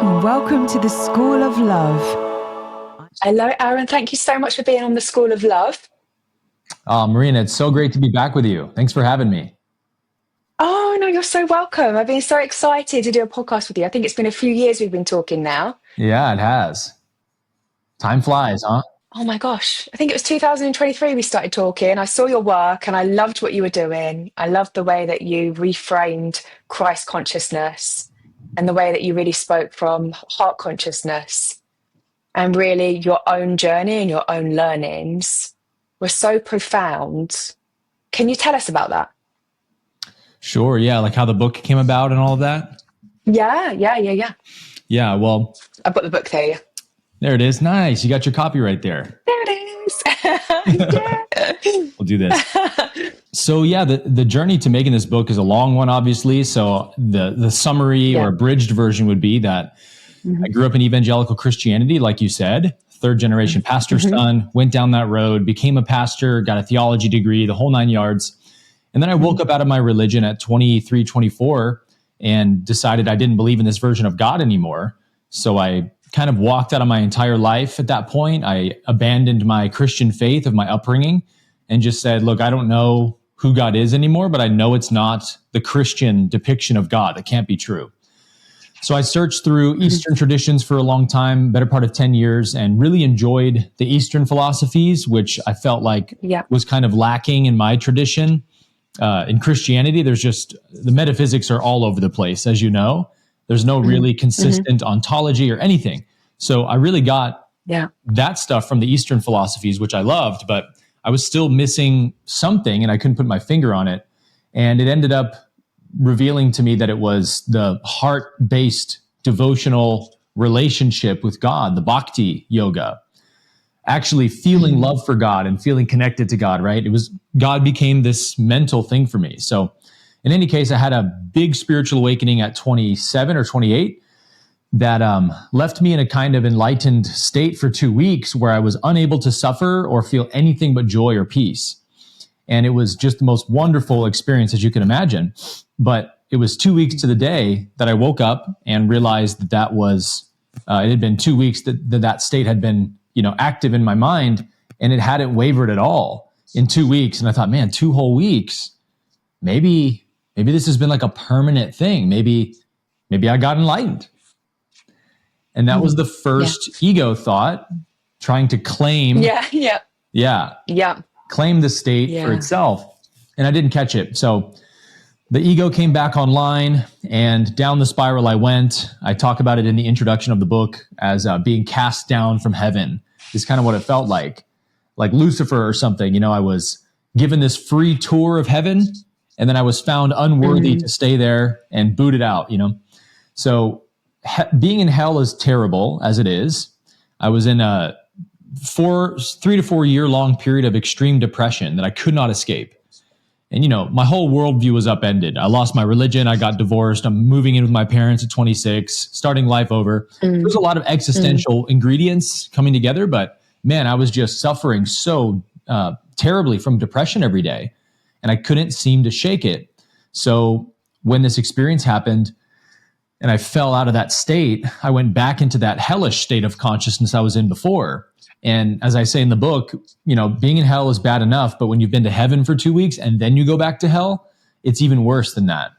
Welcome to the School of Love. Hello, Aaron. Thank you so much for being on the School of Love. Marina, it's so great to be back with you. Thanks for having me. Oh, no, you're so welcome. I've been so excited to do a podcast with you. I think it's been a few years we've been talking now. Yeah, it has. Time flies, huh? Oh my gosh. I think it was 2023 we started talking. I saw your work and I loved what you were doing. I loved the way that you reframed Christ consciousness and the way that you really spoke from heart consciousness, and really your own journey and your own learnings were so profound. Can you tell us about that? Sure, yeah, like how the book came about and all of that? Yeah. Yeah, well... I've got the book there. There it is. Nice. You got your copyright there. There it is. We'll do this. So yeah, the journey to making this book is a long one, obviously. So the summary or abridged version would be that I grew up in evangelical Christianity, like you said, third generation pastor's son, went down that road, became a pastor, got a theology degree, the whole 9 yards. And then I woke up out of my religion at 23, 24 and decided I didn't believe in this version of God anymore. So I kind of walked out of my entire life at that point. I abandoned my Christian faith of my upbringing and just said, look, I don't know who God is anymore, but I know it's not the Christian depiction of God. That can't be true. So I searched through Eastern traditions for a long time, better part of 10 years, and really enjoyed the Eastern philosophies, which I felt like was kind of lacking in my tradition. In Christianity, there's just, the metaphysics are all over the place, as you know. There's no really consistent ontology or anything. So I really got that stuff from the Eastern philosophies, which I loved, but I was still missing something and I couldn't put my finger on it. And it ended up revealing to me that it was the heart-based devotional relationship with God, the bhakti yoga, actually feeling love for God and feeling connected to God, right? It was, God became this mental thing for me. So in any case, I had a big spiritual awakening at 27 or 28 that left me in a kind of enlightened state for 2 weeks where I was unable to suffer or feel anything but joy or peace. And it was just the most wonderful experience as you can imagine. But it was 2 weeks to the day that I woke up and realized that that was, it had been 2 weeks that state had been, active in my mind, and it hadn't wavered at all in 2 weeks. And I thought, man, 2 whole weeks, maybe this has been like a permanent thing. Maybe I got enlightened. And that was the first ego thought, trying to claim. Claim the state for itself. And I didn't catch it. So the ego came back online and down the spiral I went. I talk about it in the introduction of the book as being cast down from heaven is kind of what it felt like Lucifer or something. I was given this free tour of heaven, and then I was found unworthy to stay there and booted out, So being in hell is terrible as it is. I was in a 3 to 4 year long period of extreme depression that I could not escape. And, my whole worldview was upended. I lost my religion. I got divorced. I'm moving in with my parents at 26, starting life over. There's a lot of existential ingredients coming together, but man, I was just suffering so terribly from depression every day. And I couldn't seem to shake it. So when this experience happened and I fell out of that state, I went back into that hellish state of consciousness I was in before. And as I say in the book, being in hell is bad enough, but when you've been to heaven for 2 weeks and then you go back to hell, it's even worse than that.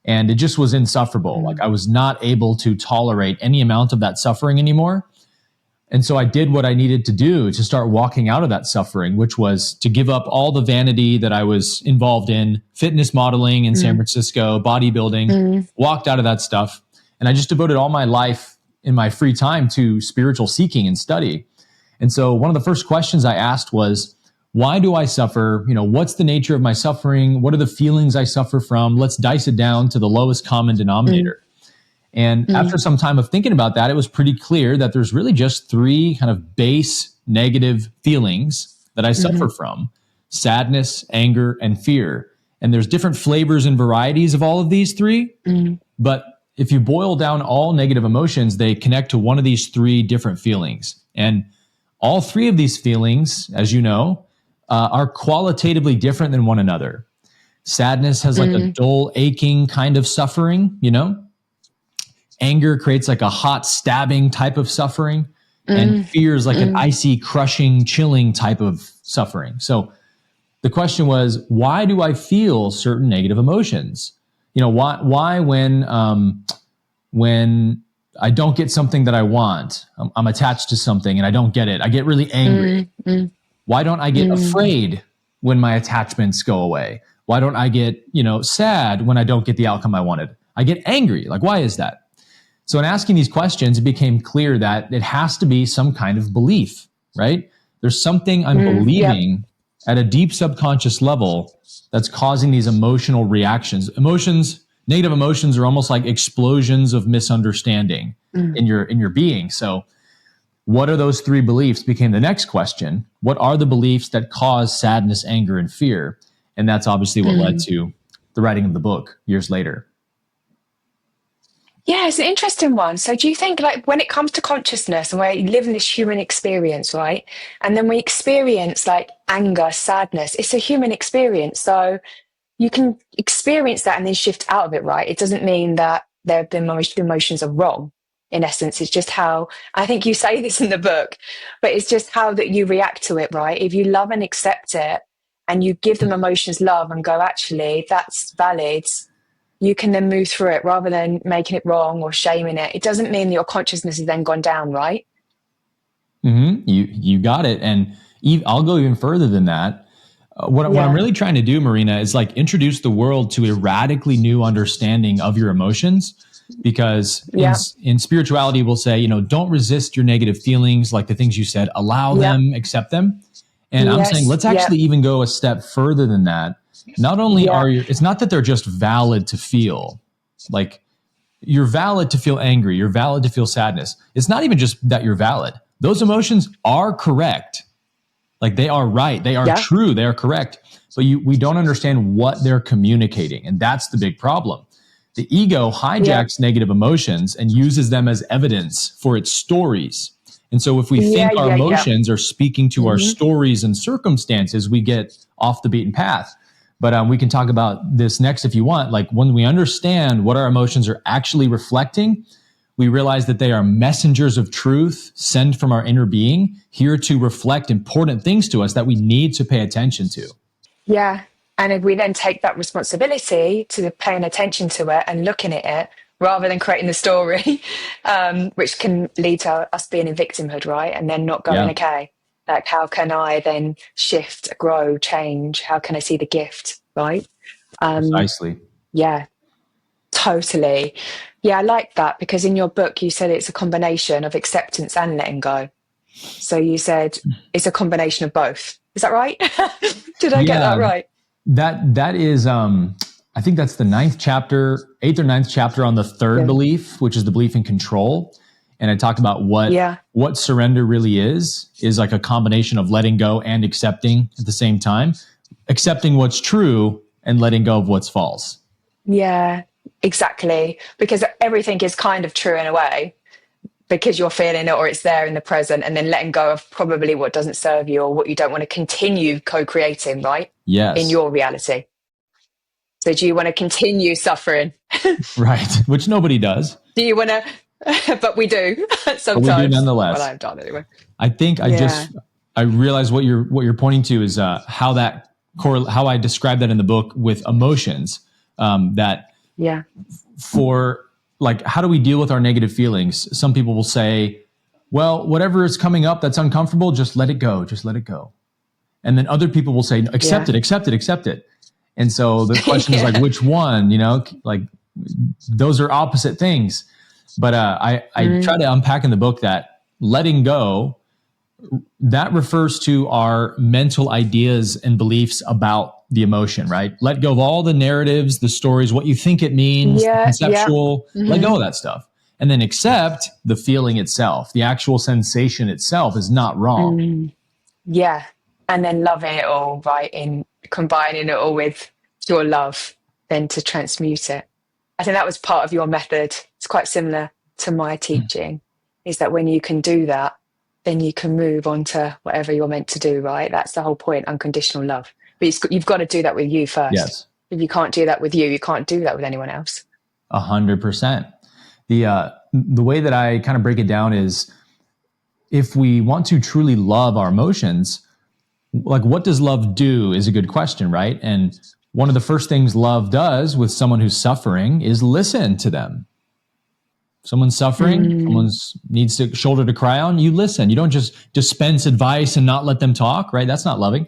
And it just was insufferable. Like I was not able to tolerate any amount of that suffering anymore. And so I did what I needed to do to start walking out of that suffering, which was to give up all the vanity that I was involved in, fitness modeling in San Francisco, bodybuilding, walked out of that stuff. And I just devoted all my life in my free time to spiritual seeking and study. And so one of the first questions I asked was, why do I suffer? What's the nature of my suffering? What are the feelings I suffer from? Let's dice it down to the lowest common denominator. And after some time of thinking about that, it was pretty clear that there's really just 3 kind of base negative feelings that I suffer from: sadness, anger, and fear. And there's different flavors and varieties of all of these 3. But if you boil down all negative emotions, they connect to one of these 3 different feelings. And all 3 of these feelings, as you know, are qualitatively different than one another. Sadness has like a dull, aching kind of suffering, anger creates like a hot stabbing type of suffering, and fear is like an icy, crushing, chilling type of suffering. So the question was, why do I feel certain negative emotions? Why when I don't get something that I want, I'm attached to something and I don't get it, I get really angry. Why don't I get afraid when my attachments go away? Why don't I get, sad when I don't get the outcome I wanted? I get angry. Like, why is that? So in asking these questions, it became clear that it has to be some kind of belief, right? There's something I'm believing at a deep subconscious level that's causing these emotional reactions. Negative emotions are almost like explosions of misunderstanding in your being. So what are those three beliefs became the next question. What are the beliefs that cause sadness, anger, and fear? And that's obviously what led to the writing of the book years later. Yeah, it's an interesting one. So do you think, like, when it comes to consciousness and where you live in this human experience, right? And then we experience like anger, sadness, it's a human experience. So you can experience that and then shift out of it, right? It doesn't mean that the emotions are wrong. In essence, it's just how, I think you say this in the book, but it's just how that you react to it, right? If you love and accept it and you give them emotions love and go, actually, that's valid, you can then move through it rather than making it wrong or shaming it. It doesn't mean that your consciousness has then gone down, right? You got it. And I'll go even further than that. What I'm really trying to do, Marina, is like introduce the world to a radically new understanding of your emotions. Because in spirituality, we'll say, don't resist your negative feelings, like the things you said, allow them, accept them. And I'm saying, let's actually even go a step further than that. Not only it's not that they're just valid to feel, like you're valid to feel angry, you're valid to feel sadness. It's not even just that you're valid. Those emotions are correct. Like they are right. They are true. They are correct. But we don't understand what they're communicating. And that's the big problem. The ego hijacks negative emotions and uses them as evidence for its stories. And so if we think our emotions are speaking to our stories and circumstances, we get off the beaten path. But we can talk about this next if you want. Like when we understand what our emotions are actually reflecting, we realize that they are messengers of truth sent from our inner being, here to reflect important things to us that we need to pay attention to. Yeah. And if we then take that responsibility to paying attention to it and looking at it, rather than creating the story, which can lead to us being in victimhood, right? And then not going, okay, like how can I then shift, grow, change? How can I see the gift, right? Precisely. Yeah, totally. Yeah, I like that, because in your book, you said it's a combination of acceptance and letting go. So you said it's a combination of both. Is that right? Did I get that right? That is, I think that's the 8th or 9th chapter on the third belief, which is the belief in control. And I talk about what surrender really is like a combination of letting go and accepting at the same time, accepting what's true and letting go of what's false. Yeah, exactly. Because everything is kind of true in a way, because you're feeling it or it's there in the present, and then letting go of probably what doesn't serve you or what you don't want to continue co-creating, right? Yes. In your reality. So do you want to continue suffering? Right. Which nobody does. Do you want to, but we do sometimes. But we do nonetheless. Well, I've done anyway. I think I realize what you're pointing to is how I describe that in the book with emotions. For like, how do we deal with our negative feelings? Some people will say, well, whatever is coming up that's uncomfortable, just let it go. Just let it go. And then other people will say, accept it, accept it, accept it. And so the question is like, which one, like those are opposite things. But I try to unpack in the book that letting go, that refers to our mental ideas and beliefs about the emotion, right? Let go of all the narratives, the stories, what you think it means, the conceptual, let go of that stuff. And then accept the feeling itself. The actual sensation itself is not wrong. Yeah. And then loving it all, right? In combining it all with your love, then to transmute it. I think that was part of your method. It's quite similar to my teaching, is that when you can do that, then you can move on to whatever you're meant to do, right? That's the whole point, unconditional love. But you've got to do that with you first. Yes. If you can't do that with you, you can't do that with anyone else. 100%. The way that I kind of break it down is, if we want to truly love our emotions, like, what does love do is a good question, right? And one of the first things love does with someone who's suffering is listen to them. Someone's suffering, someone's needs a shoulder to cry on, you listen. You don't just dispense advice and not let them talk, right? That's not loving.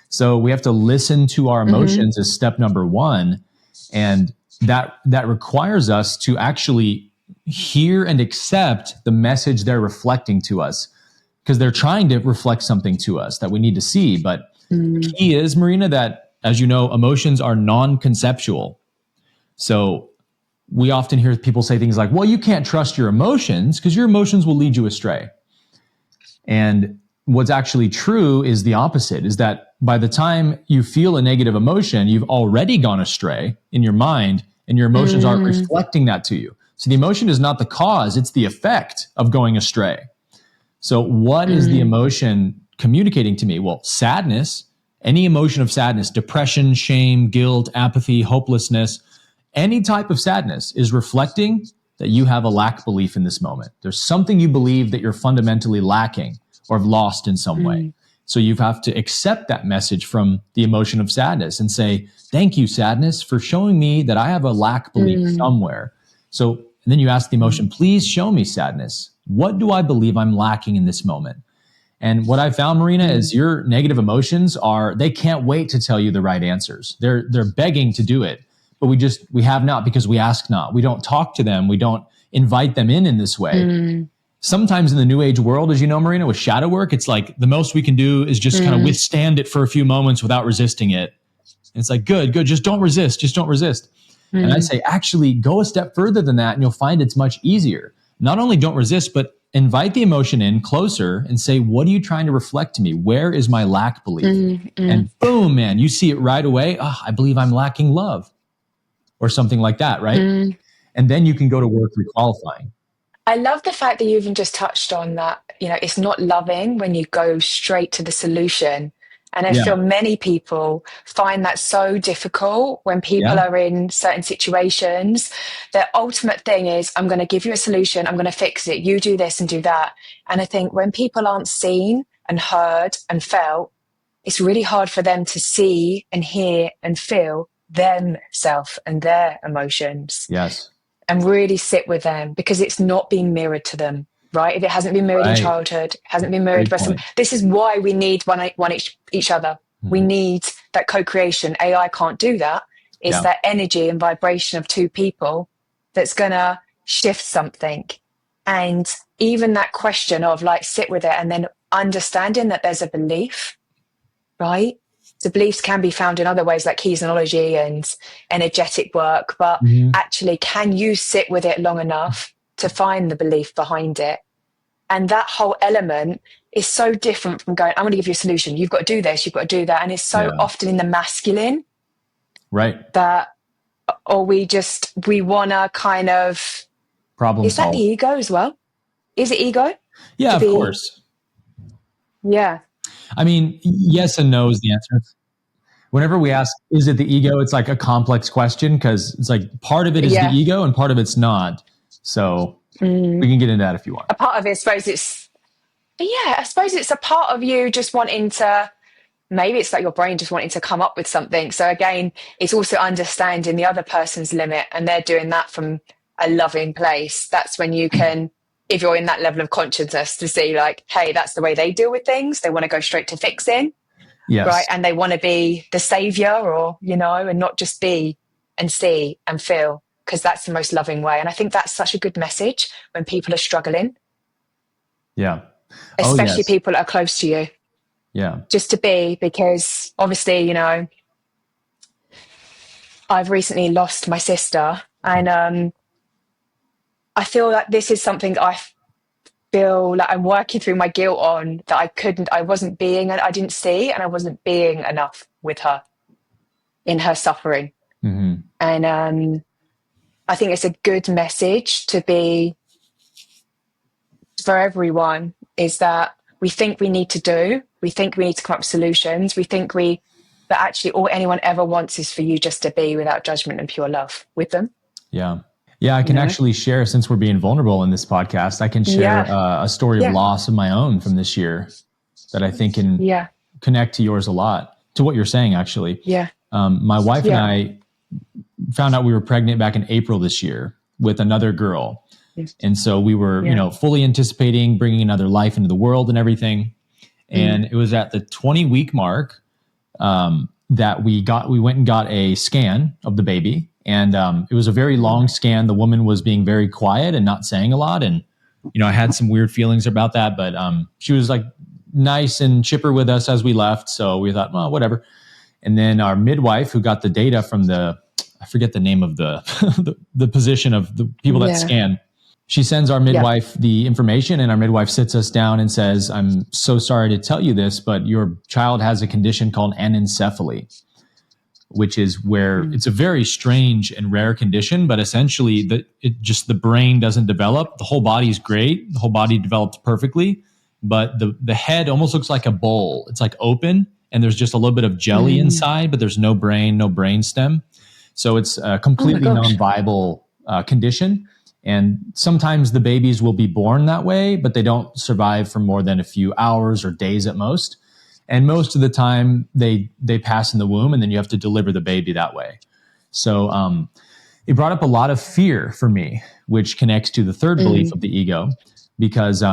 So we have to listen to our emotions as step number one. And that requires us to actually hear and accept the message they're reflecting to us, because they're trying to reflect something to us that we need to see. But the key is, Marina, that, as you know, emotions are non-conceptual. So we often hear people say things like, well, you can't trust your emotions because your emotions will lead you astray. And what's actually true is the opposite, is that by the time you feel a negative emotion, you've already gone astray in your mind, and your emotions aren't reflecting that to you. So the emotion is not the cause, it's the effect of going astray. So what is the emotion communicating to me? Well, sadness, any emotion of sadness, depression, shame, guilt, apathy, hopelessness, any type of sadness is reflecting that you have a lack belief in this moment. There's something you believe that you're fundamentally lacking or have lost in some way. So you have to accept that message from the emotion of sadness and say, thank you, sadness, for showing me that I have a lack belief somewhere. So and then you ask the emotion, please show me, sadness. What do I believe I'm lacking in this moment? And what I found, Marina, is your negative emotions they can't wait to tell you the right answers. They're begging to do it, but we have not, because we ask not. We don't talk to them. We don't invite them in this way. Sometimes in the new age world, as you know, Marina, with shadow work, it's like the most we can do is just kind of withstand it for a few moments without resisting it. And it's like, good, just don't resist. Just don't resist. And I say, actually go a step further than that, and you'll find it's much easier. Not only don't resist, but invite the emotion in closer and say, what are you trying to reflect to me? Where is my lack belief? And boom, man, you see it right away. Oh, I believe I'm lacking love, or something like that, right? And then you can go to work requalifying. I love the fact that you even just touched on that, it's not loving when you go straight to the solution. And I feel many people find that so difficult when people are in certain situations. Their ultimate thing is, I'm going to give you a solution. I'm going to fix it. You do this and do that. And I think when people aren't seen and heard and felt, it's really hard for them to see and hear and feel themselves and their emotions. Yes. And really sit with them, because it's not being mirrored to them, right? If it hasn't been mirrored in childhood, hasn't been mirrored by some, this is why we need each other. We need that co-creation. AI can't do that. It's that energy and vibration of two people that's going to shift something. And even that question of sit with it, and then understanding that there's a belief, right? The beliefs can be found in other ways, like kinesiology and energetic work, but actually, can you sit with it long enough to find the belief behind it? And that whole element is so different from going, I'm going to give you a solution. You've got to do this, you've got to do that. And it's so often in the masculine, right? That, or we want to kind of problem solve. Is that the ego as well? Is it ego? Yeah, of course. Yeah. I mean, yes and no is the answer. Whenever we ask, is it the ego? It's like a complex question, because it's like part of it is the ego and part of it's not. So we can get into that if you want. A part of it, I suppose it's a part of you just wanting to, maybe it's like your brain just wanting to come up with something. So again, it's also understanding the other person's limit, and they're doing that from a loving place. That's when you can, if you're in that level of consciousness, to see hey, that's the way they deal with things. They want to go straight to fixing. Yes. Right. And they want to be the savior, or, and not just be and see and feel, because that's the most loving way. And I think that's such a good message when people are struggling. Yeah. Especially people that are close to you. Yeah. Just to be, because obviously, I've recently lost my sister, and I feel like this is something I feel like I'm working through my guilt on, that I didn't see, and I wasn't being enough with her in her suffering. And I think it's a good message to be for everyone, is that we think we need to come up with solutions. But actually all anyone ever wants is for you just to be without judgment and pure love with them. Yeah. Yeah, I can actually share, since we're being vulnerable in this podcast, I can share a story of loss of my own from this year that I think can connect to yours a lot, to what you're saying, actually. Yeah. My wife and I found out we were pregnant back in April this year with another girl. And so we were, fully anticipating bringing another life into the world and everything. And it was at the 20-week mark that we went and got a scan of the baby. And it was a very long scan. The woman was being very quiet and not saying a lot. And, I had some weird feelings about that, but she was like nice and chipper with us as we left. So we thought, well, whatever. And then our midwife, who got the data from I forget the name of the position of the people that scan, she sends our midwife the information, and our midwife sits us down and says, I'm so sorry to tell you this, but your child has a condition called anencephaly, which is where it's a very strange and rare condition, but essentially the brain doesn't develop. The whole body is great. The whole body develops perfectly, but the head almost looks like a bowl. It's like open, and there's just a little bit of jelly inside, but there's no brain, no brain stem. So it's a completely non-viable condition. And sometimes the babies will be born that way, but they don't survive for more than a few hours or days at most. And most of the time they pass in the womb, and then you have to deliver the baby that way. So it brought up a lot of fear for me, which connects to the third belief of the ego, because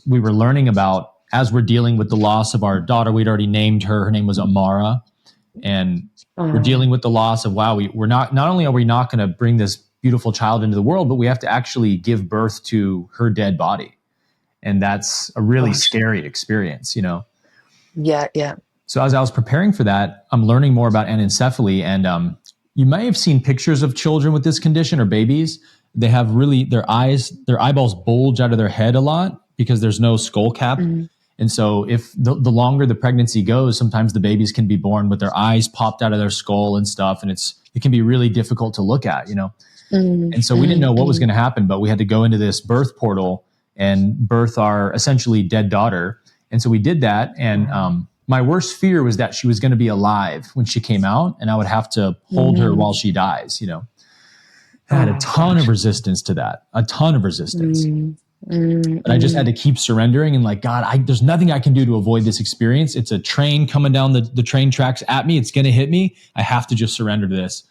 we were learning about, as we're dealing with the loss of our daughter, we'd already named her. Her name was Amara. And we're dealing with the loss of, we're not only are we not going to bring this beautiful child into the world, but we have to actually give birth to her dead body. And that's a really scary experience, Yeah, yeah. So as I was preparing for that, I'm learning more about anencephaly. And you may have seen pictures of children with this condition, or babies. They have their eyeballs bulge out of their head a lot because there's no skull cap. And so if the longer the pregnancy goes, sometimes the babies can be born with their eyes popped out of their skull and stuff. And it can be really difficult to look at, And so we didn't know what was going to happen, but we had to go into this birth portal and birth our essentially dead daughter. And so we did that. And my worst fear was that she was going to be alive when she came out, and I would have to hold her while she dies, I had a ton of resistance to that, But I just had to keep surrendering and like, God, there's nothing I can do to avoid this experience. It's a train coming down the train tracks at me. It's going to hit me. I have to just surrender to this.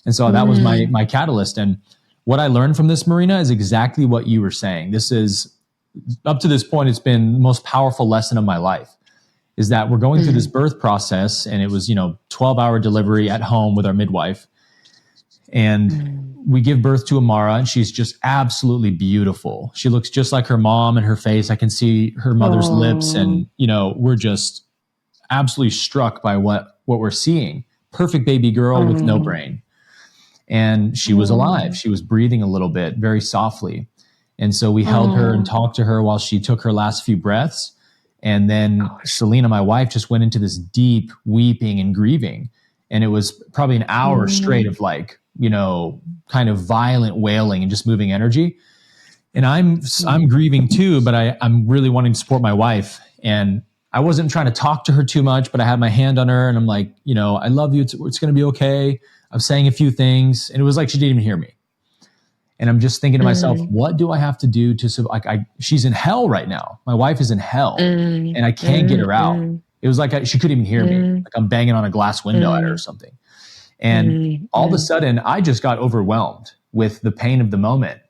And so that was my catalyst. And what I learned from this, Marina, is exactly what you were saying. This is, up to this point, it's been the most powerful lesson of my life, is that we're going through this birth process, and it was, 12-hour delivery at home with our midwife. And we give birth to Amara, and she's just absolutely beautiful. She looks just like her mom, and her face, I can see her mother's lips. And, we're just absolutely struck by what we're seeing. Perfect baby girl with no brain. And she was alive. She was breathing a little bit, very softly. And so we held her and talked to her while she took her last few breaths. And then Selena, my wife, just went into this deep weeping and grieving. And it was probably an hour straight of like, kind of violent wailing and just moving energy. And I'm grieving too, but I'm really wanting to support my wife. And I wasn't trying to talk to her too much, but I had my hand on her, and I'm like, I love you. It's going to be okay. I'm saying a few things, and it was like she didn't even hear me. And I'm just thinking to myself, what do I have to do to she's in hell right now. My wife is in hell, and I can't get her out. It was like she couldn't even hear me. Like I'm banging on a glass window at her or something. And all of a sudden, I just got overwhelmed with the pain of the moment.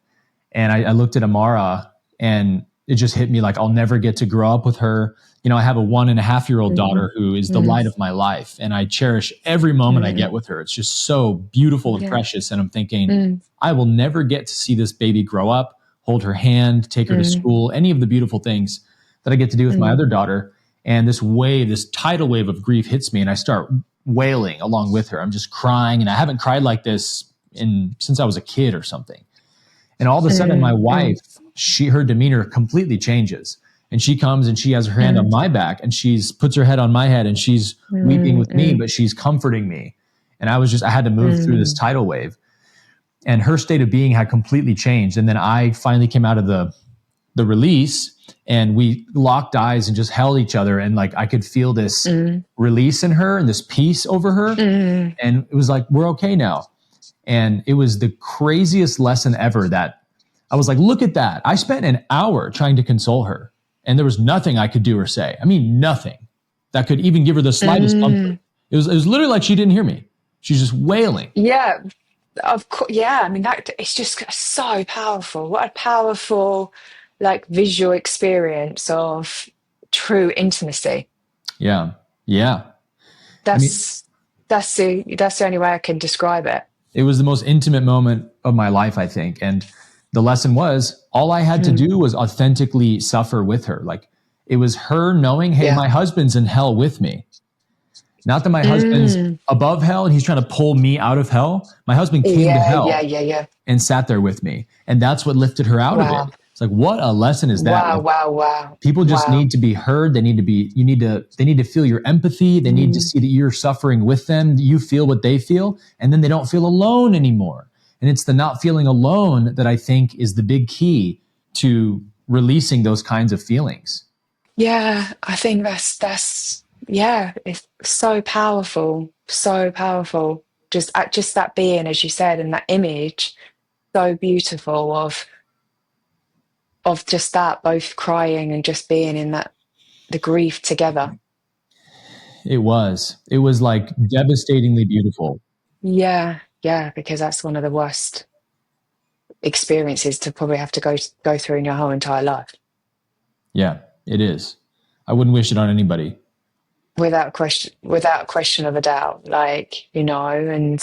And I looked at Amara, and it just hit me like I'll never get to grow up with her. I have a 1.5-year-old daughter who is the light of my life, and I cherish every moment I get with her. It's just so beautiful and precious. And I'm thinking, I will never get to see this baby grow up, hold her hand, take her to school, any of the beautiful things that I get to do with my other daughter. And this tidal wave of grief hits me, and I start wailing along with her. I'm just crying, and I haven't cried like this since I was a kid or something. And all of a sudden, my wife, her demeanor completely changes. And she comes and she has her hand on my back, and puts her head on my head, and she's weeping with me, but she's comforting me. And I had to move through this tidal wave, and her state of being had completely changed. And then I finally came out of the release, and we locked eyes and just held each other. And like, I could feel this release in her and this peace over her. And it was like, we're okay now. And it was the craziest lesson ever that I was like, look at that. I spent an hour trying to console her, and there was nothing I could do or say. I mean, nothing that could even give her the slightest comfort. It was literally like she didn't hear me. She's just wailing. Yeah, of course. Yeah, I mean, that it's just so powerful. What a powerful, like, visual experience of true intimacy. Yeah. Yeah. I mean, That's the only way I can describe it. it was the most intimate moment of my life, I think. And the lesson was all I had to do was authentically suffer with her. Like it was her knowing, hey, Yeah. my husband's in hell with me. Not that my husband's above hell and he's trying to pull me out of hell. My husband came to hell Yeah. and sat there with me. And that's what lifted her out of it. Wow. It's like, what a lesson is that? Wow, Like, wow. people just Wow. need to be heard. They need to feel your empathy. They need to see that you're suffering with them. You feel what they feel. And then they don't feel alone anymore. And it's the not feeling alone that I think is the big key to releasing those kinds of feelings. Yeah, I think yeah, it's so powerful, so powerful. Just that being, as you said, and that image, so beautiful of just that, both crying and just being in that the grief together. It was like devastatingly beautiful. Yeah, because that's one of the worst experiences to probably have to go through in your whole entire life. Yeah, it is. I wouldn't wish it on anybody. Without question of a doubt. Like, and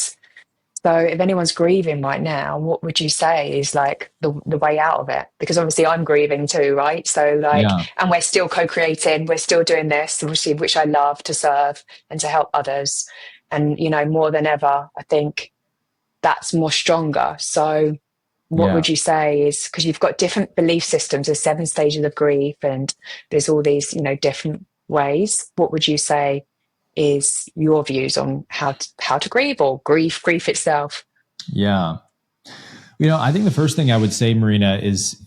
so if anyone's grieving right now, what would you say is like the way out of it? Because obviously I'm grieving too, right? So like, Yeah. and we're still co-creating, we're still doing this, obviously, which I love to serve and to help others. And, more than ever, I think that's more stronger. So what Yeah. would you say is, because you've got different belief systems, there's 7 stages of grief and there's all these, different ways. What would you say is your views on how to grieve or grief itself? Yeah. I think the first thing I would say, Marina, is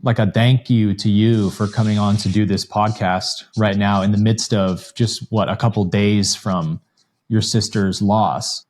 like a thank you to you for coming on to do this podcast right now in the midst of just a couple days from your sister's loss.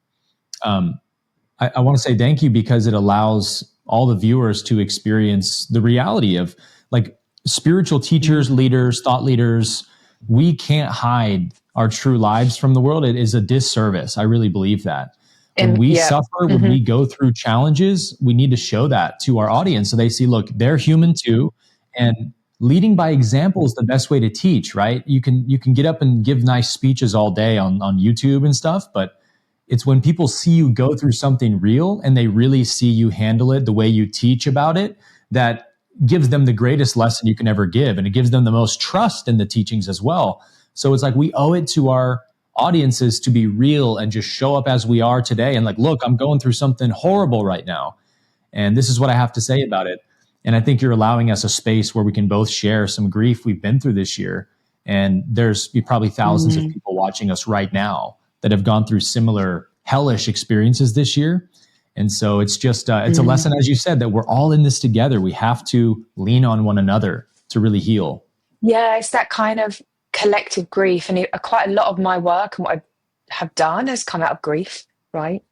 I want to say thank you because it allows all the viewers to experience the reality of like spiritual teachers, leaders, thought leaders. We can't hide our true lives from the world. It is a disservice. I really believe that. When And we yeah. suffer, when we go through challenges, we need to show that to our audience so they see, look, they're human too. And leading by example is the best way to teach, right? You can get up and give nice speeches all day on YouTube and stuff, but it's when people see you go through something real and they really see you handle it the way you teach about it, that gives them the greatest lesson you can ever give. And it gives them the most trust in the teachings as well. So it's like we owe it to our audiences to be real and just show up as we are today. And like, look, I'm going through something horrible right now. And this is what I have to say about it. And I think you're allowing us a space where we can both share some grief we've been through this year. And there's probably thousands of people watching us right now that have gone through similar hellish experiences this year. And so it's just, it's a lesson, as you said, that we're all in this together. We have to lean on one another to really heal. Yeah, it's that kind of collective grief. And quite a lot of my work and what I have done has come out of grief, right?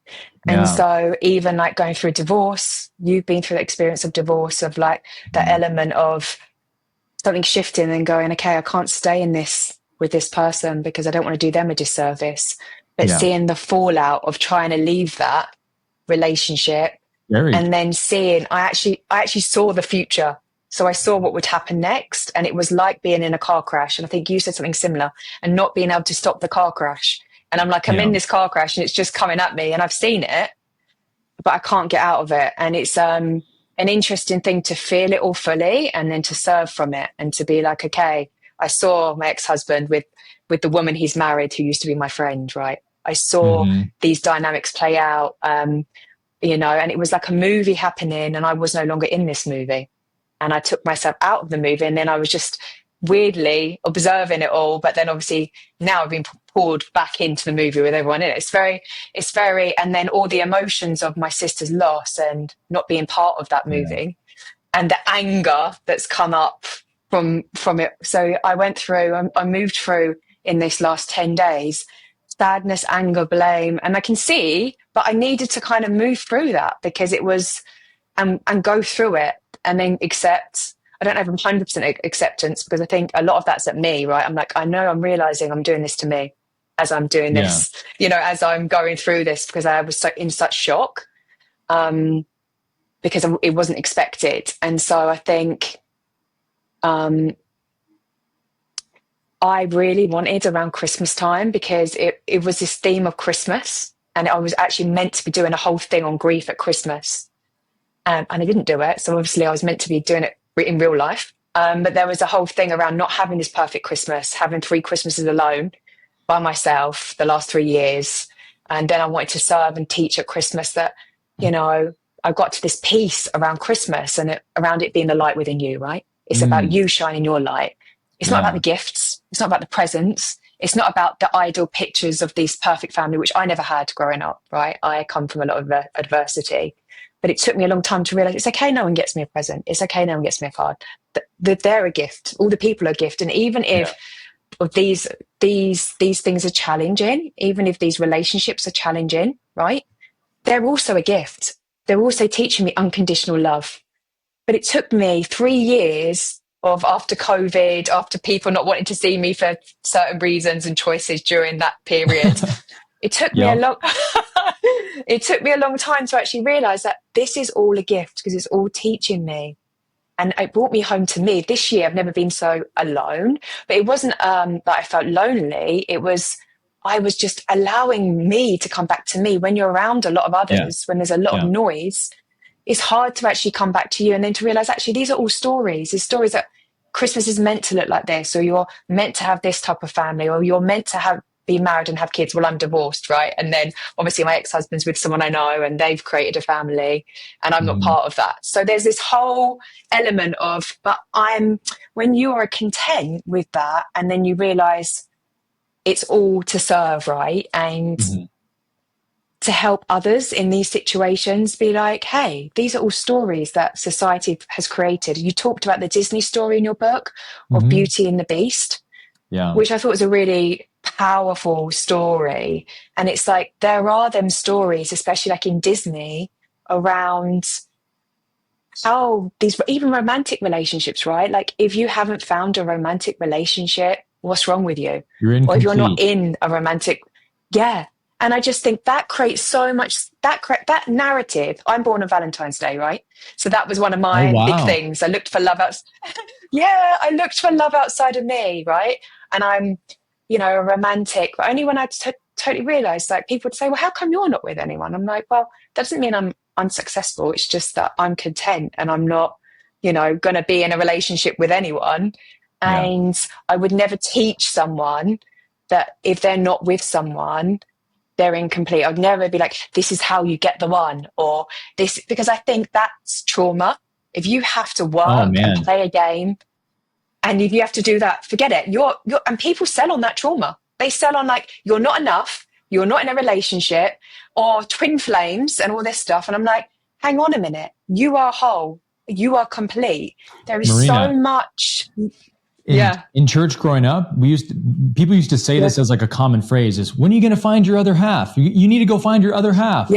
Yeah. And so even like going through divorce, you've been through the experience of divorce, of like that element of something shifting and going, okay, I can't stay in this with this person because I don't want to do them a disservice. But seeing the fallout of trying to leave that relationship and then seeing, I actually saw the future. So I saw what would happen next. And it was like being in a car crash. And I think you said something similar, and not being able to stop the car crash. And I'm like, I'm in this car crash and it's just coming at me and I've seen it, but I can't get out of it. And it's an interesting thing to feel it all fully and then to serve from it and to be like, okay, I saw my ex-husband with the woman he's married who used to be my friend, right? I saw these dynamics play out, and it was like a movie happening and I was no longer in this movie. And I took myself out of the movie and then I was just weirdly observing it all. But then obviously now I've been pulled back into the movie with everyone in it. It's very, and then all the emotions of my sister's loss and not being part of that movie and the anger that's come up from it. So I went through, I moved through in this last 10 days, sadness, anger, blame. And I can see but I needed to kind of move through that because it was, and go through it and then accept. I don't have 100% acceptance because I think a lot of that's at me, right? I'm like, I know I'm realizing I'm doing this to me as I'm doing this, as I'm going through this, because I was in such shock, because it wasn't expected. And so I think I really wanted around Christmas time, because it was this theme of Christmas, and I was actually meant to be doing a whole thing on grief at Christmas. And I didn't do it. So obviously I was meant to be doing it in real life. But there was a whole thing around not having this perfect Christmas, having 3 Christmases alone by myself the last 3 years. And then I wanted to serve and teach at Christmas that, I got to this piece around Christmas and around it being the light within you, right? It's about you shining your light. It's not about the gifts. It's not about the presents. It's not about the ideal pictures of this perfect family, which I never had growing up, right? I come from a lot of adversity. But it took me a long time to realize it's okay, no one gets me a present. It's okay, no one gets me a card. They're a gift. All the people are a gift. And even if these things are challenging, even if these relationships are challenging, right? They're also a gift. They're also teaching me unconditional love. But it took me 3 years of, after COVID, after people not wanting to see me for certain reasons and choices during that period, it took me it took me a long time to actually realize that this is all a gift, because it's all teaching me. And it brought me home to me. This year, I've never been so alone, but it wasn't that I felt lonely. I was just allowing me to come back to me. When you're around a lot of others, when there's a lot of noise, it's hard to actually come back to you, and then to realize actually these are all stories. These stories that Christmas is meant to look like this, or you're meant to have this type of family, or you're meant to be married and have kids. Well, I'm divorced, right? And then obviously my ex-husband's with someone I know, and they've created a family, and I'm not part of that. So there's this whole element of, when you are content with that, and then you realize it's all to serve, right? And to help others in these situations, be like, hey, these are all stories that society has created. You talked about the Disney story in your book of Beauty and the Beast, which I thought was a really powerful story. And it's like, there are them stories, especially like in Disney, around how these, even romantic relationships, right? Like, if you haven't found a romantic relationship, what's wrong with you? You're incomplete. Or if you're not in a romantic, and I just think that creates so much, that narrative. I'm born on Valentine's Day, right? So that was one of my big things. I looked for love I looked for love outside of me, right? And I'm, a romantic, but only when I totally realized, like, people would say, well, how come you're not with anyone? I'm like, well, that doesn't mean I'm unsuccessful. It's just that I'm content, and I'm not, going to be in a relationship with anyone. And I would never teach someone that if they're not with someone, they're incomplete. I'd never be like, this is how you get the one, or this, because I think that's trauma. If you have to work and play a game, and if you have to do that, forget it. You're and people sell on that trauma. They sell on, like, you're not enough, you're not in a relationship, or twin flames and all this stuff. And I'm like, hang on a minute. You are whole. You are complete. There is Marina, so much. In church growing up, people used to say this as like a common phrase: is, when are you going to find your other half? You need to go find your other half.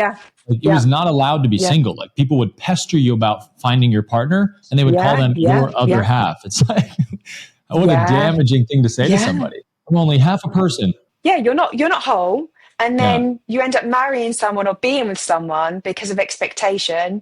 It was not allowed to be single. Like, people would pester you about finding your partner, and they would call them your other half. It's like, what a damaging thing to say to somebody. I'm only half a person. You're not whole. And then you end up marrying someone or being with someone because of expectation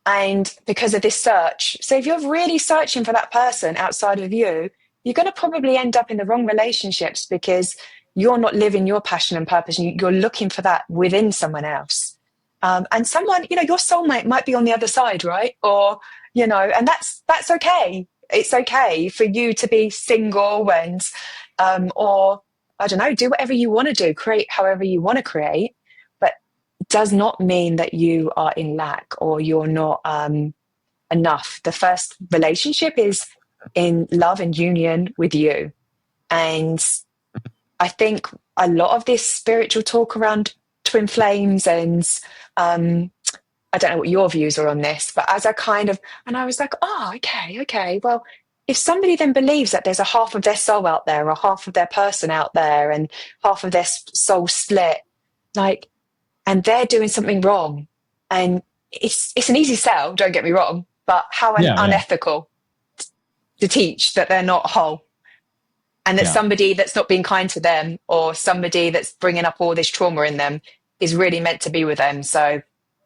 and because of this search. So if you're really searching for that person outside of you, you're going to probably end up in the wrong relationships, because you're not living your passion and purpose, and you're looking for that within someone else. And someone, your soulmate might be on the other side, right? Or, and that's okay. It's okay for you to be single and, or I don't know, do whatever you want to do, create however you want to create, but it does not mean that you are in lack or you're not enough. The first relationship is in love and union with you. And I think a lot of this spiritual talk around twin flames and I don't know what your views are on this, but as and I was like, okay, well, if somebody then believes that there's a half of their soul out there, or half of their person out there, and half of their soul split, like, and they're doing something wrong. And it's an easy sell, don't get me wrong, but how unethical to teach that they're not whole, and that somebody that's not being kind to them, or somebody that's bringing up all this trauma in them, is really meant to be with them. So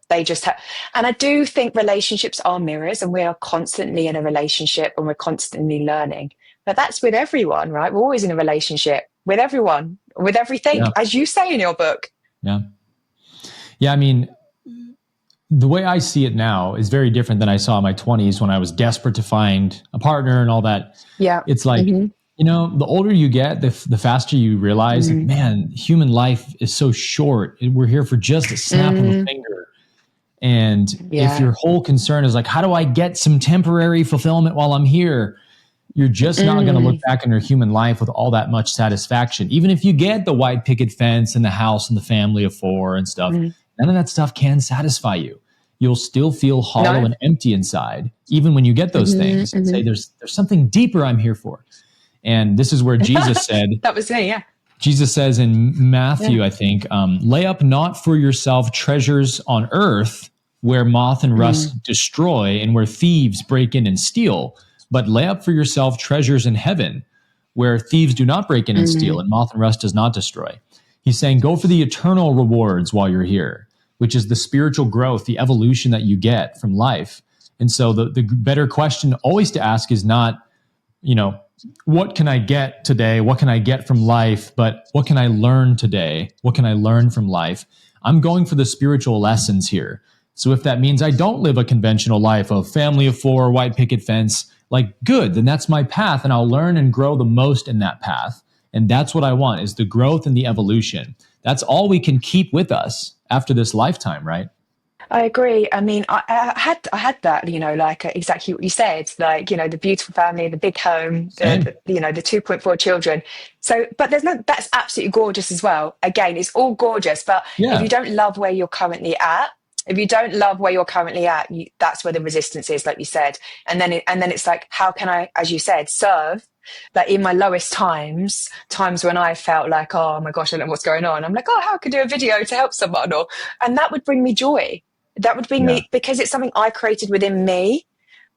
they just have, and I do think relationships are mirrors, and we are constantly in a relationship and we're constantly learning. But that's with everyone, right? We're always in a relationship with everyone, with everything, as you say in your book. Yeah. Yeah. I mean, the way I see it now is very different than I saw in my 20s when I was desperate to find a partner and all that. Yeah. It's like, you know, the older you get, the faster you realize, man, human life is so short. We're here for just a snap of a finger. And if your whole concern is like, how do I get some temporary fulfillment while I'm here? You're just not going to look back on your human life with all that much satisfaction. Even if you get the white picket fence and the house and the family of 4 and stuff, none of that stuff can satisfy you. You'll still feel hollow and empty inside, even when you get those things, and say, there's something deeper I'm here for. And this is where Jesus said, that was me, Jesus says in Matthew, I think, lay up not for yourself treasures on earth where moth and rust destroy and where thieves break in and steal, but lay up for yourself treasures in heaven where thieves do not break in and steal and moth and rust does not destroy. He's saying, go for the eternal rewards while you're here, which is the spiritual growth, the evolution that you get from life. And so the better question always to ask is not, you know, what can I get today? What can I get from life? But what can I learn today? What can I learn from life? I'm going for the spiritual lessons here. So if that means I don't live a conventional life of family of 4, white picket fence, like good, then that's my path, and I'll learn and grow the most in that path. And that's what I want, is the growth and the evolution. That's all we can keep with us after this lifetime, right? I agree. I mean, I had that, you know, like exactly what you said, like, you know, the beautiful family, the big home, you know, the 2.4 children. So, but that's absolutely gorgeous as well. Again, it's all gorgeous, but if you don't love where you're currently at, that's where the resistance is, like you said. And then it's like, how can I, as you said, serve? Like in my lowest times when I felt like, oh my gosh, I don't know what's going on, I'm like, oh, how could I do a video to help someone? And that would bring me joy. That would bring me, because it's something I created within me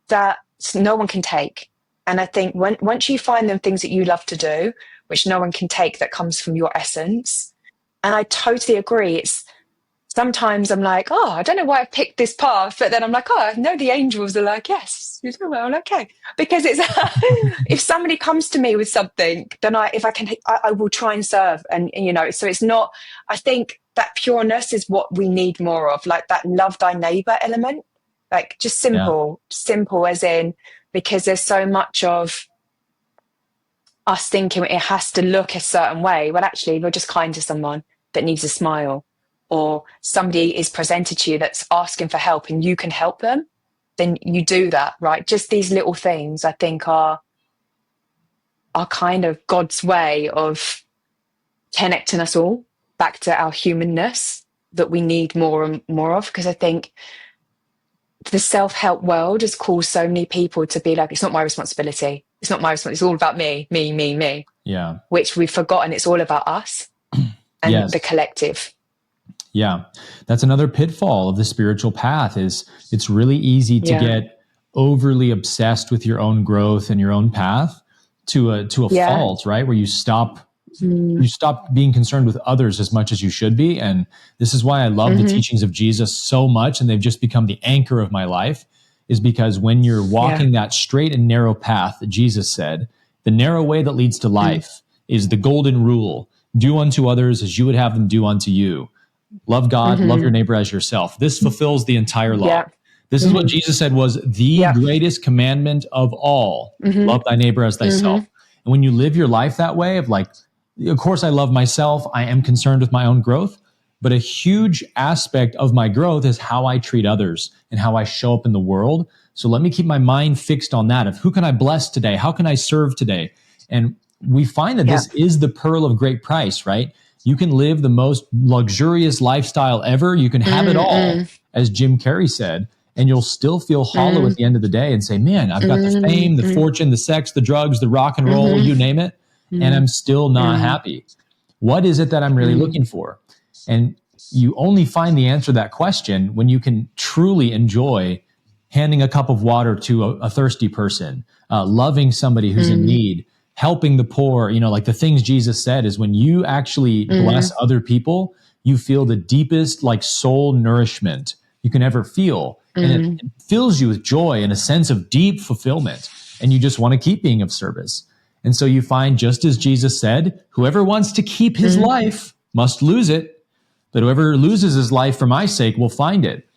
that no one can take. And I think once you find them things that you love to do, which no one can take, that comes from your essence. And I totally agree. It's sometimes I'm like, oh, I don't know why I picked this path. But then I'm like, oh, I know the angels are like, yes, you're doing well, okay. Because it's, if somebody comes to me with something, then I will try and serve. And, you know, so it's not, I think that pureness is what we need more of, like that love thy neighbor element, like just simple as in, because there's so much of us thinking it has to look a certain way. Well, actually, you're just kind to someone that needs a smile, or somebody is presented to you that's asking for help and you can help them, then you do that, right? Just these little things, I think, are kind of God's way of connecting us all back to our humanness that we need more and more of. Because I think the self-help world has caused so many people to be like, it's not my responsibility. It's not my responsibility. It's all about me. Yeah. Which we've forgotten. It's all about us and the collective. Yeah. That's another pitfall of the spiritual path, is it's really easy to get overly obsessed with your own growth and your own path to a fault, right? Where you stop being concerned with others as much as you should be. And this is why I love the teachings of Jesus so much, and they've just become the anchor of my life, is because when you're walking that straight and narrow path that Jesus said, the narrow way that leads to life is the golden rule: do unto others as you would have them do unto you. Love God, love your neighbor as yourself. This fulfills the entire law. This is what Jesus said was the greatest commandment of all. Love thy neighbor as thyself. And when you live your life that way, of like, of course I love myself, I am concerned with my own growth, but a huge aspect of my growth is how I treat others and how I show up in the world. So let me keep my mind fixed on that, of who can I bless today? How can I serve today? And we find that this is the pearl of great price, right? You can live the most luxurious lifestyle ever. You can have it all, as Jim Carrey said, and you'll still feel hollow at the end of the day and say, man, I've got the fame, the fortune, the sex, the drugs, the rock and roll, you name it, and I'm still not happy. What is it that I'm really looking for? And you only find the answer to that question when you can truly enjoy handing a cup of water to a thirsty person, loving somebody who's in need, helping the poor. Like the things Jesus said is when you actually bless other people, you feel the deepest like soul nourishment you can ever feel. And it fills you with joy and a sense of deep fulfillment. And you just want to keep being of service. And so you find, just as Jesus said, whoever wants to keep his life must lose it. But whoever loses his life for my sake will find it.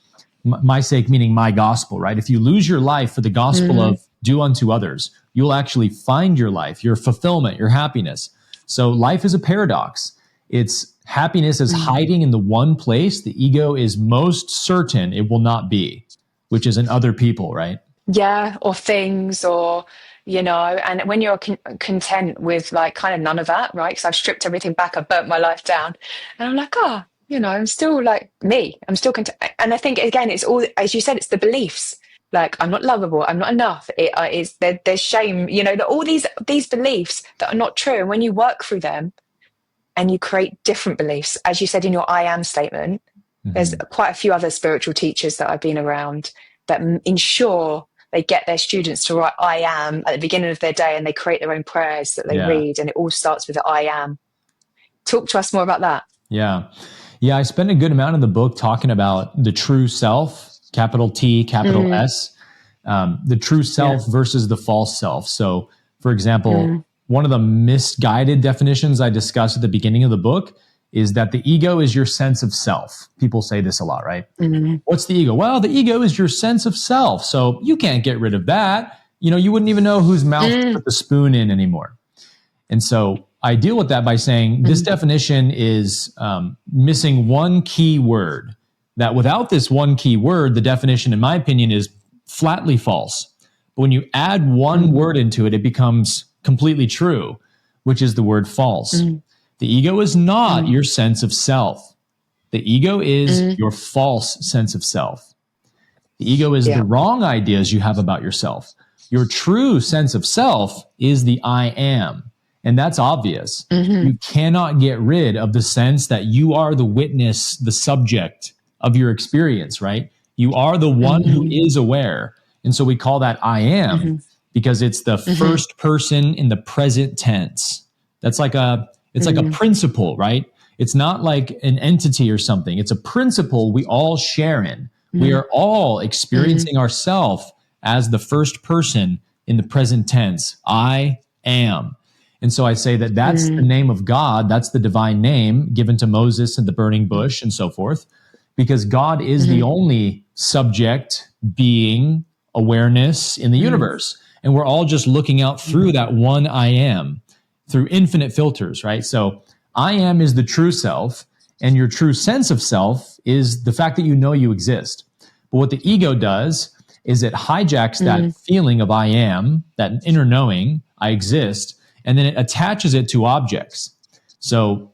My sake meaning my gospel, right? If you lose your life for the gospel of do unto others, you'll actually find your life, your fulfillment, your happiness. So life is a paradox. It's happiness is hiding in the one place the ego is most certain it will not be, which is in other people, right? Yeah, or things, or, and when you're content with like kind of none of that, right? Because I've stripped everything back, I've burnt my life down, and I'm like, I'm still like me. I'm still content. And I think, again, it's all, as you said, it's the beliefs. Like, I'm not lovable, I'm not enough. There's shame, all these beliefs that are not true. And when you work through them and you create different beliefs, as you said in your I am statement, there's quite a few other spiritual teachers that I've been around that ensure they get their students to write I am at the beginning of their day, and they create their own prayers that they read, and it all starts with the I am. Talk to us more about that. Yeah. I spend a good amount of the book talking about the true self, capital T, capital S, the true self versus the false self. So, for example, one of the misguided definitions I discussed at the beginning of the book is that the ego is your sense of self. People say this a lot, right? What's the ego? Well, the ego is your sense of self. So you can't get rid of that. You wouldn't even know whose mouth to put the spoon in anymore. And so I deal with that by saying this definition is missing one key word. That without this one key word, the definition, in my opinion, is flatly false. But when you add one word into it, it becomes completely true, which is the word false. The ego is not your sense of self. The ego is your false sense of self. The ego is the wrong ideas you have about yourself. Your true sense of self is the I am. And that's obvious. You cannot get rid of the sense that you are the witness, the subject of your experience, right? You are the one who is aware. And so we call that I am because it's the first person in the present tense. That's like it's like a principle, right? It's not like an entity or something. It's a principle we all share in. We are all experiencing ourselves as the first person in the present tense. I am. And so I say that that's the name of God. That's the divine name given to Moses and the burning bush and so forth, because God is the only subject, being, awareness in the universe. And we're all just looking out through that one I am, through infinite filters, right? So I am is the true self, and your true sense of self is the fact that you know you exist. But what the ego does is it hijacks that feeling of I am, that inner knowing, I exist, and then it attaches it to objects. So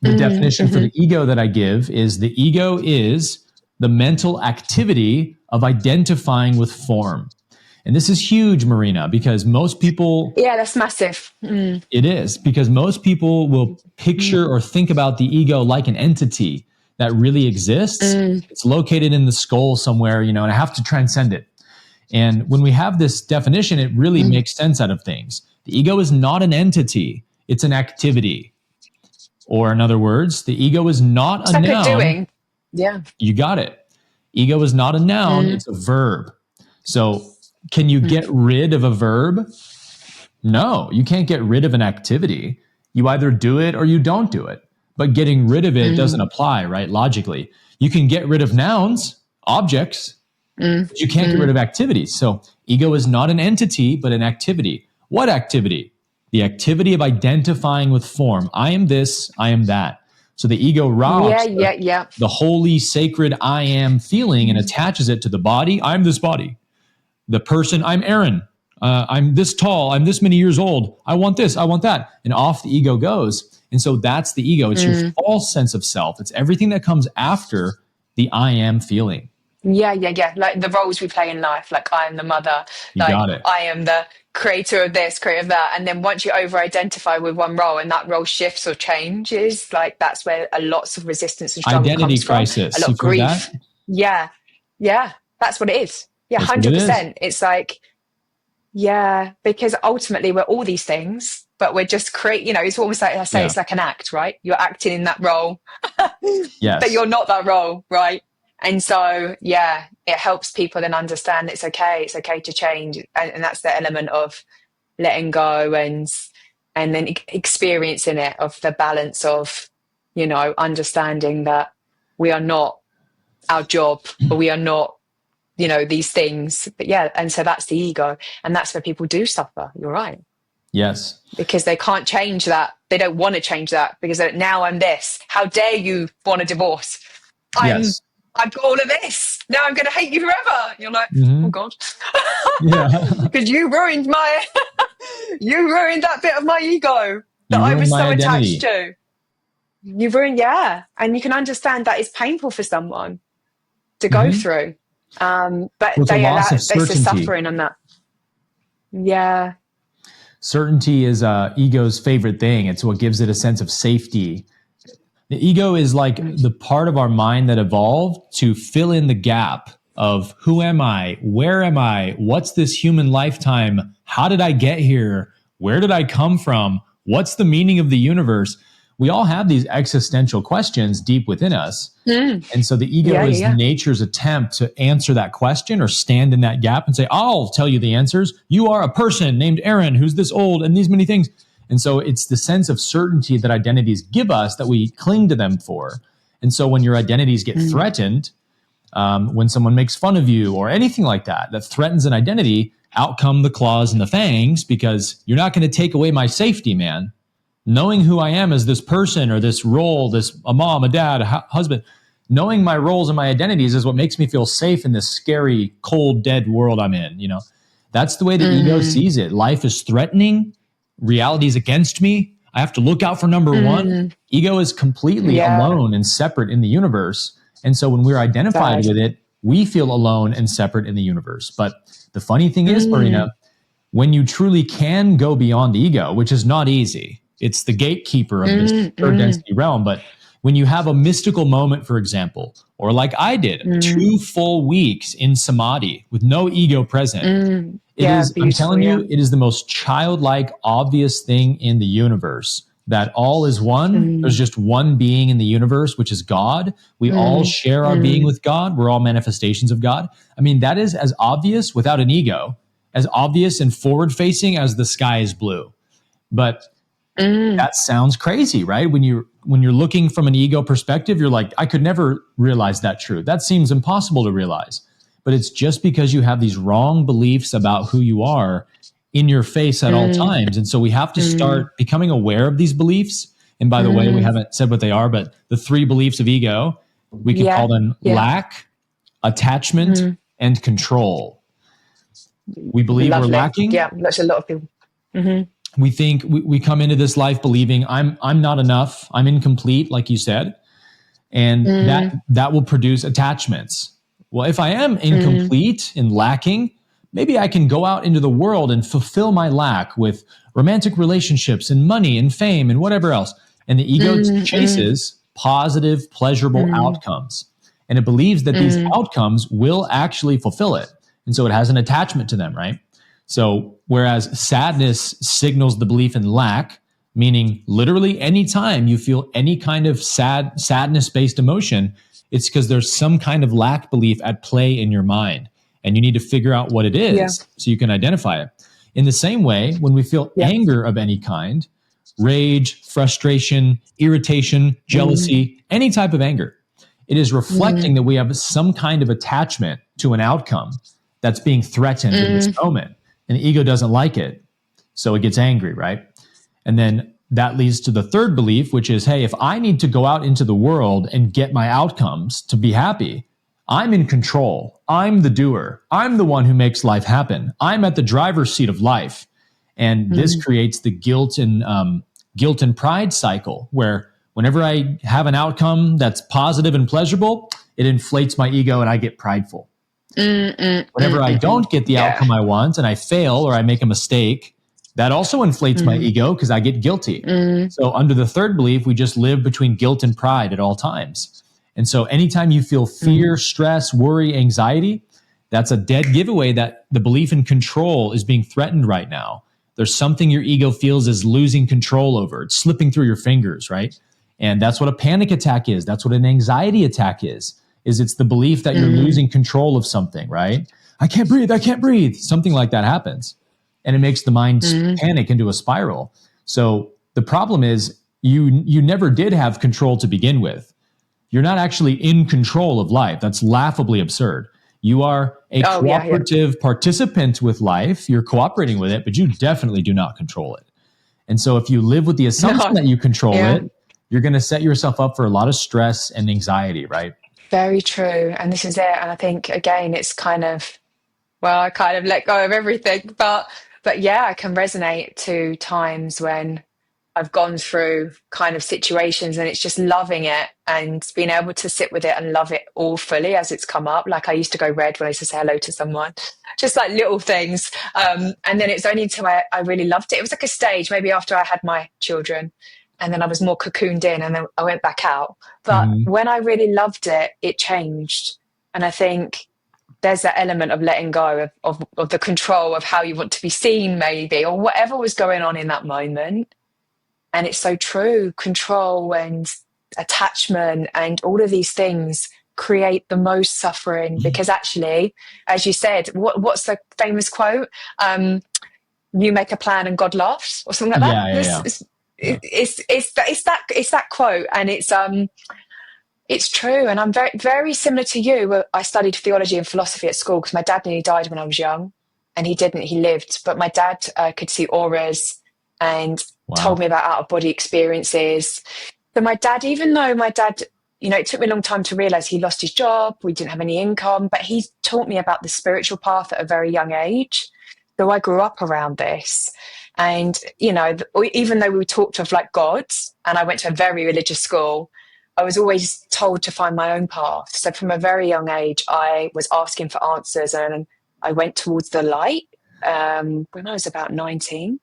the definition for the ego that I give is the ego is the mental activity of identifying with form. And this is huge, Marina, because most people... Yeah, that's massive. It is, because most people will picture or think about the ego like an entity that really exists. It's located in the skull somewhere, and I have to transcend it. And when we have this definition, it really makes sense out of things. The ego is not an entity, it's an activity. Or in other words, the ego is not It's a like noun. doing. Yeah. You got it. Ego is not a noun, it's a verb. So can you get rid of a verb? No, you can't get rid of an activity. You either do it or you don't do it. But getting rid of it doesn't apply, right? Logically. You can get rid of nouns, objects, but you can't get rid of activities. So ego is not an entity, but an activity. What activity? The activity of identifying with form. I am this, I am that. So the ego robs the holy, sacred I am feeling and attaches it to the body. I'm this body. The person, I'm Aaron. I'm this tall. I'm this many years old. I want this. I want that. And off the ego goes. And so that's the ego. It's your false sense of self. It's everything that comes after the I am feeling. Yeah. Like the roles we play in life. Like I am the mother. You Like got it. I am the creator of this, creator of that. And then once you over-identify with one role and that role shifts or changes, like that's where a lots of resistance and struggle Identity comes from. A crisis. lot of You've heard that? grief. Yeah. Yeah. That's what it is. Yeah, That's what it is. 100%. It's like, yeah, because ultimately we're all these things, but we're just it's almost like I say, Yeah. it's like an act, right? You're acting in that role, but Yes. you're not that role, right? And so, yeah, it helps people then understand it's okay to change. And that's the element of letting go and then experiencing it, of the balance of, understanding that we are not our job, or we are not, these things. But yeah, and so that's the ego. And that's where people do suffer. You're right. Yes. Because they can't change that. They don't want to change that because now I'm this. How dare you want a divorce? Yes. I've got all of this. Now I'm going to hate you forever. You're like, oh God. Yeah. Because you ruined that bit of my ego that I was so attached to. You ruined, yeah. And you can understand that is painful for someone to go through. But they allow, there's the suffering on that. Yeah. Certainty is ego's favorite thing. It's what gives it a sense of safety. The ego is like the part of our mind that evolved to fill in the gap of who am I? Where am I? What's this human lifetime? How did I get here? Where did I come from? What's the meaning of the universe? We all have these existential questions deep within us. And so the ego is nature's attempt to answer that question or stand in that gap and say, I'll tell you the answers. You are a person named Aaron who's this old and these many things. And so it's the sense of certainty that identities give us that we cling to them for. And so when your identities get threatened, when someone makes fun of you or anything like that, that threatens an identity, out come the claws and the fangs, because you're not going to take away my safety, man. Knowing who I am as this person or this role, a mom, a dad, a husband, knowing my roles and my identities is what makes me feel safe in this scary, cold, dead world I'm in. That's the way the ego sees it. Life is threatening. Reality is against me. I have to look out for number one. Ego is completely alone and separate in the universe. And so when we're identified with it, we feel alone and separate in the universe. But the funny thing is, Marina, when you truly can go beyond the ego, which is not easy, it's the gatekeeper of this third density realm. But when you have a mystical moment, for example, or like I did, 2 full weeks in samadhi with no ego present, I'm telling you, it is the most childlike, obvious thing in the universe, that all is one. There's just one being in the universe, which is God. We all share our being with God. We're all manifestations of God. I mean, that is as obvious without an ego, as obvious and forward facing as the sky is blue. But that sounds crazy, right? When you're looking from an ego perspective, you're like, I could never realize that truth. That seems impossible to realize. But it's just because you have these wrong beliefs about who you are in your face at all times. And so we have to start becoming aware of these beliefs. And by the way, we haven't said what they are, but the 3 beliefs of ego, we can call them lack, attachment, and control. We believe we're lacking. Yeah, that's a lot of people. We think we come into this life believing I'm not enough, I'm incomplete, like you said, and that will produce attachments. Well, if I am incomplete and lacking, maybe I can go out into the world and fulfill my lack with romantic relationships and money and fame and whatever else. And the ego chases positive, pleasurable outcomes, and it believes that these outcomes will actually fulfill it, and so it has an attachment to them, right? So whereas sadness signals the belief in lack, meaning literally anytime you feel any kind of sadness-based emotion, it's because there's some kind of lack belief at play in your mind, and you need to figure out what it is so you can identify it. In the same way, when we feel anger of any kind, rage, frustration, irritation, jealousy, any type of anger, it is reflecting that we have some kind of attachment to an outcome that's being threatened in this moment. And the ego doesn't like it, so it gets angry, right? And then that leads to the third belief, which is, hey, if I need to go out into the world and get my outcomes to be happy, I'm in control. I'm the doer. I'm the one who makes life happen. I'm at the driver's seat of life. And this creates the guilt and pride cycle, where whenever I have an outcome that's positive and pleasurable, it inflates my ego and I get prideful. Whenever I don't get the outcome I want and I fail or I make a mistake, that also inflates my ego because I get guilty. So under the third belief, we just live between guilt and pride at all times. And so anytime you feel fear, stress, worry, anxiety, that's a dead giveaway that the belief in control is being threatened right now. There's something your ego feels is losing control over. It's slipping through your fingers, right? And that's what a panic attack is. That's what an anxiety attack is it's the belief that you're losing control of something, right? I can't breathe. Something like that happens. And it makes the mind panic into a spiral. So the problem is you never did have control to begin with. You're not actually in control of life. That's laughably absurd. You are a cooperative participant with life. You're cooperating with it, but you definitely do not control it. And so if you live with the assumption that you control it, you're going to set yourself up for a lot of stress and anxiety, right? Very true. And this is it. And I think, again, it's kind of, well, I kind of let go of everything. But yeah, I can resonate to times when I've gone through kind of situations and it's just loving it and being able to sit with it and love it all fully as it's come up. Like I used to go red when I used to say hello to someone, just like little things. And then it's only until I really loved it. It was like a stage, maybe after I had my children, and then I was more cocooned in and then I went back out. But when I really loved it, it changed. And I think there's that element of letting go of the control of how you want to be seen, maybe, or whatever was going on in that moment. And it's so true. Control and attachment and all of these things create the most suffering because actually, as you said, what's the famous quote? You make a plan and God laughs, or something like that. It's that quote, and it's true. And I'm very, very similar to you. I studied theology and philosophy at school because my dad nearly died when I was young, and he lived. But my dad could see auras and told me about out-of-body experiences. So my dad, even though my dad, it took me a long time to realize he lost his job, we didn't have any income, but he taught me about the spiritual path at a very young age. So I grew up around this. And, even though we talked of like gods, and I went to a very religious school, I was always told to find my own path. So from a very young age, I was asking for answers, and I went towards the light when I was about 19.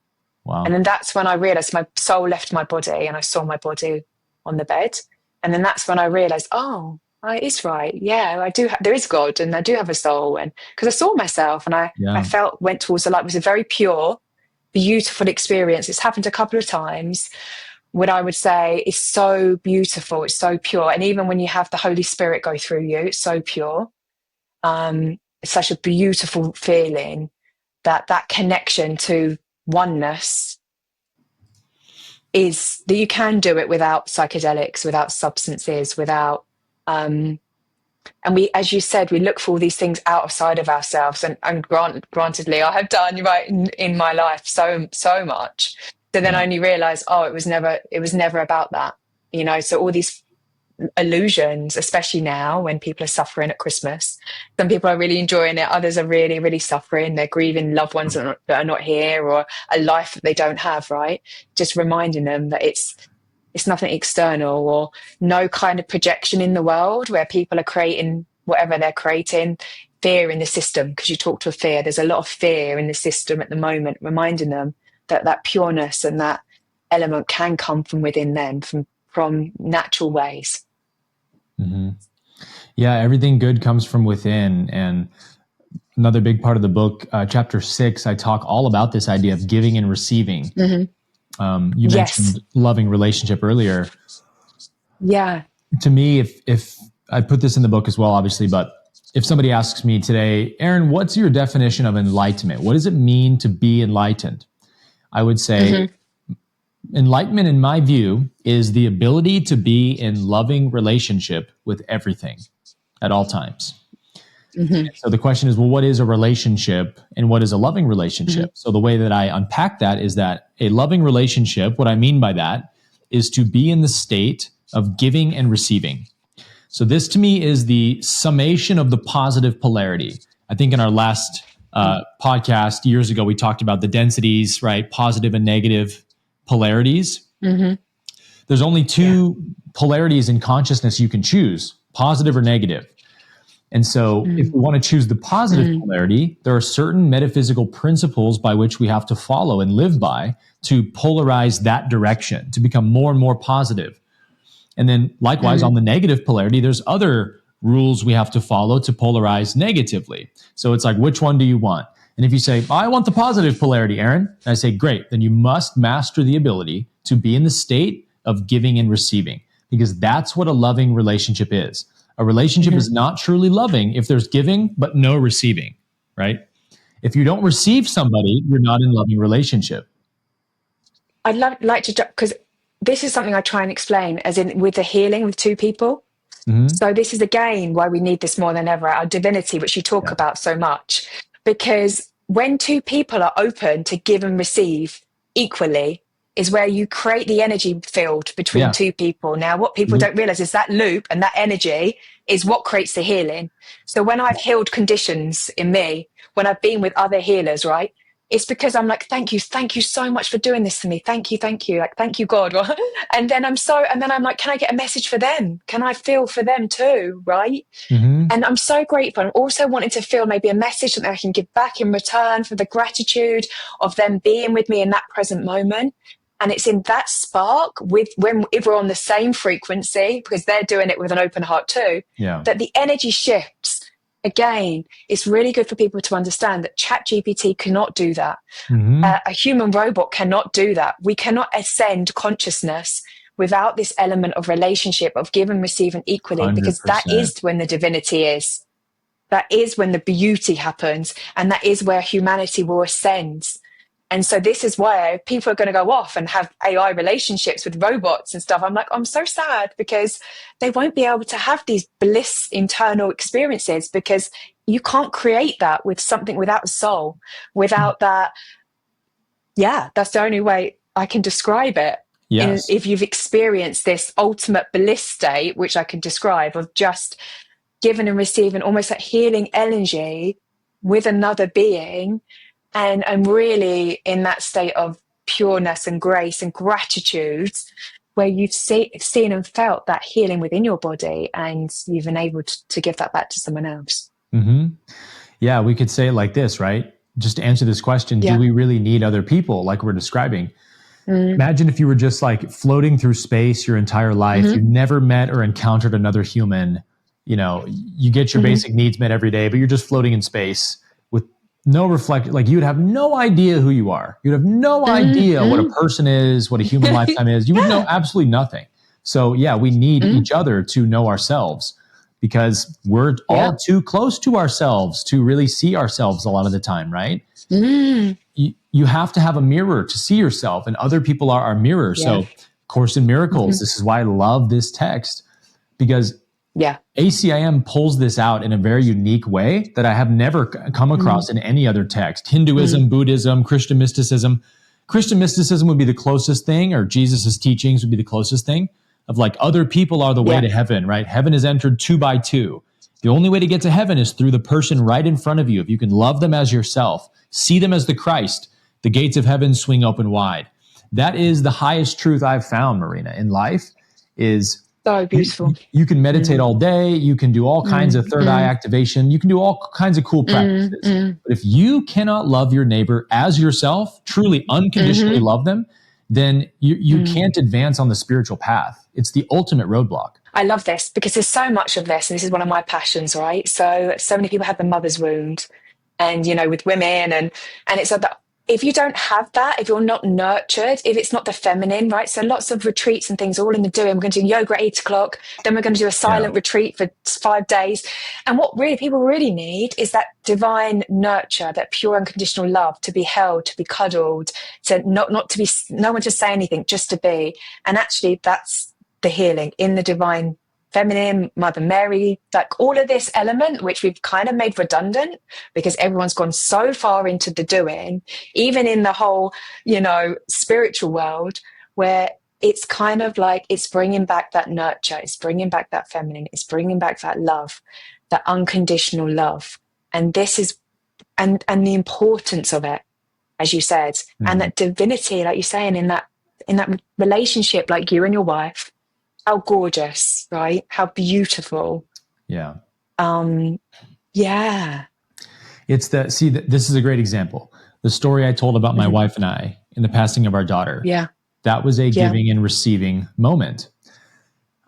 Wow. And then that's when I realized my soul left my body and I saw my body on the bed. And then that's when I realized, it is right. Yeah, there is God and I do have a soul. And because I saw myself and I went towards the light. It was a very pure, beautiful experience. It's happened a couple of times. What I would say is so beautiful. It's so pure. And even when you have the Holy Spirit go through you, it's so pure. It's such a beautiful feeling that connection to oneness is that you can do it without psychedelics, without substances, without and we, as you said, we look for all these things outside of ourselves, and grantedly I have done in my life so much, so then I only realize it was never about that, so all these illusions, especially now when people are suffering at Christmas. Some people are really enjoying it, others are really, really suffering. They're grieving loved ones that are not here, or a life that they don't have, right? Just reminding them that it's nothing external, or no kind of projection in the world where people are creating whatever they're creating. Fear in the system, because you talk to a fear, there's a lot of fear in the system at the moment, reminding them that pureness and that element can come from within them, from natural ways. Mm-hmm. Yeah, everything good comes from within. And another big part of the book, chapter 6, I talk all about this idea of giving and receiving. You mentioned loving relationship earlier. Yeah. To me, if I put this in the book as well, obviously, but if somebody asks me today, Aaron, what's your definition of enlightenment? What does it mean to be enlightened? I would say enlightenment, in my view, is the ability to be in loving relationship with everything at all times. So the question is, well, what is a relationship and what is a loving relationship? So the way that I unpack that is that a loving relationship, what I mean by that is to be in the state of giving and receiving. So this to me is the summation of the positive polarity. I think in our last podcast years ago, we talked about the densities, right? Positive and negative polarities. There's only two polarities in consciousness you can choose. positive or negative. And so if we want to choose the positive polarity, there are certain metaphysical principles by which we have to follow and live by to polarize that direction, to become more and more positive. And then likewise, on the negative polarity, there's other rules we have to follow to polarize negatively. So it's like, which one do you want? And if you say, I want the positive polarity, Aaron, and I say, great, then you must master the ability to be in the state of giving and receiving, because that's what a loving relationship is. A relationship is not truly loving if there's giving but no receiving, right? If you don't receive somebody, you're not in a loving relationship. I'd like to, because this is something I try and explain, as in with the healing with two people. So this is again why we need this more than ever, our divinity, which you talk about so much, because when two people are open to give and receive equally is where you create the energy field between two people. Now, what people don't realize is that loop and that energy is what creates the healing. So when I've healed conditions in me, when I've been with other healers, right? It's because I'm like, thank you so much for doing this for me. Thank you. Like, thank you, God. And then I'm like, can I get a message for them? Can I feel for them too? Right. And I'm so grateful. I'm also wanting to feel maybe a message that I can give back in return for the gratitude of them being with me in that present moment. And it's in that spark if we're on the same frequency, because they're doing it with an open heart too, that the energy shifts. Again, it's really good for people to understand that ChatGPT cannot do that. A human robot cannot do that. We cannot ascend consciousness without this element of relationship, of give and receive and equally, 100%. because that is when the divinity is. That is when the beauty happens, and that is where humanity will ascend. And so this is why people are going to go off and have AI relationships with robots and stuff. I'm like, I'm so sad, because they won't be able to have these bliss internal experiences, because you can't create that with something without a soul, without that. Yeah, that's the only way I can describe it. Yes. If you've experienced this ultimate bliss state, which I can describe, of just giving and receiving, almost like healing energy with another being, and I'm really in that state of pureness and grace and gratitude, where you've seen and felt that healing within your body, and you've been able to give that back to someone else. Yeah, we could say it like this, right? Just to answer this question, do we really need other people like we're describing? Imagine if you were just like floating through space your entire life. You never met or encountered another human. You know, you get your basic needs met every day, but you're just floating in space with no like you would have no idea who you are. You'd have no idea what a person is, what a human lifetime is. You would know absolutely nothing. So yeah, we need each other to know ourselves, because we're all too close to ourselves to really see ourselves a lot of the time, right? You have to have a mirror to see yourself, and other people are our mirror. So Course in Miracles, this is why I love this text, because ACIM pulls this out in a very unique way that I have never come across in any other text. Hinduism, Buddhism, Christian mysticism. Christian mysticism would be the closest thing, or Jesus's teachings would be the closest thing, of like other people are the way to heaven, right? Heaven is entered 2 by 2. The only way to get to heaven is through the person right in front of you. If you can love them as yourself, see them as the Christ, the gates of heaven swing open wide. That is the highest truth I've found, Marina, in life. Is so beautiful. You can meditate all day. You can do all kinds of third eye activation. You can do all kinds of cool practices. But if you cannot love your neighbor as yourself, truly unconditionally love them, then you can't advance on the spiritual path. It's the ultimate roadblock. I love this, because there's so much of this, and this is one of my passions, right? So many people have the mother's wound, and, you know, with women, and it's like that. If you don't have that, if you're not nurtured, if it's not the feminine, right? So lots of retreats and things all in the doing. We're going to do yoga at 8 o'clock. Then we're going to do a silent retreat for 5 days. And what really people really need is that divine nurture, that pure unconditional love, to be held, to be cuddled, to not to be, no one to say anything, just to be. And actually that's the healing in the divine feminine, Mother Mary, like all of this element, which we've kind of made redundant because everyone's gone so far into the doing, even in the whole, you know, spiritual world, where it's kind of like it's bringing back that nurture, it's bringing back that feminine, it's bringing back that love, that unconditional love. And this is, and the importance of it, as you said, and that divinity, like you're saying, in that relationship, like you and your wife, how gorgeous. right? How beautiful. Yeah. Yeah. It's this is a great example. The story I told about my wife and I in the passing of our daughter. Yeah. That was a giving and receiving moment.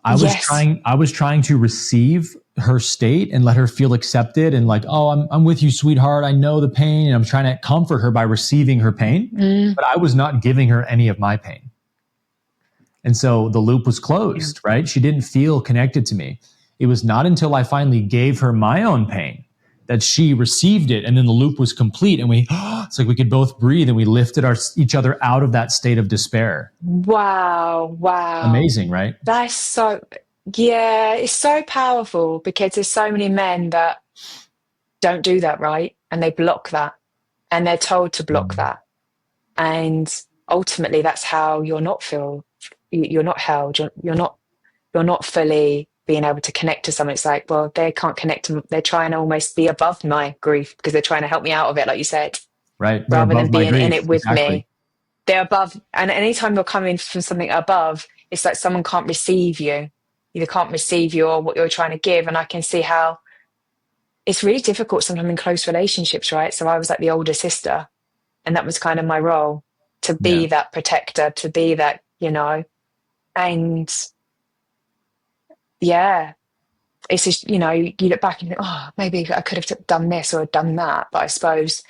I was trying to receive her state and let her feel accepted and like, oh, I'm with you, sweetheart. I know the pain. And I'm trying to comfort her by receiving her pain, but I was not giving her any of my pain. And so the loop was closed, right? She didn't feel connected to me. It was not until I finally gave her my own pain that she received it. And then the loop was complete. And it's like we could both breathe and we lifted each other out of that state of despair. Wow. Amazing, right? That's so, it's so powerful because there's so many men that don't do that, right? And they block that and they're told to block that. And ultimately that's how you're not held. You're not fully being able to connect to someone. It's like, well, they can't connect to, they're trying to almost be above my grief because they're trying to help me out of it, like you said. Right. Rather than being in it with me. They're above. And anytime you're coming from something above, it's like someone can't receive you. Either can't receive you or what you're trying to give. And I can see how it's really difficult sometimes in close relationships, right? So I was like the older sister. And that was kind of my role, to be that protector, to be that, and it's just, you look back and think, oh, maybe I could have done this or done that. But I suppose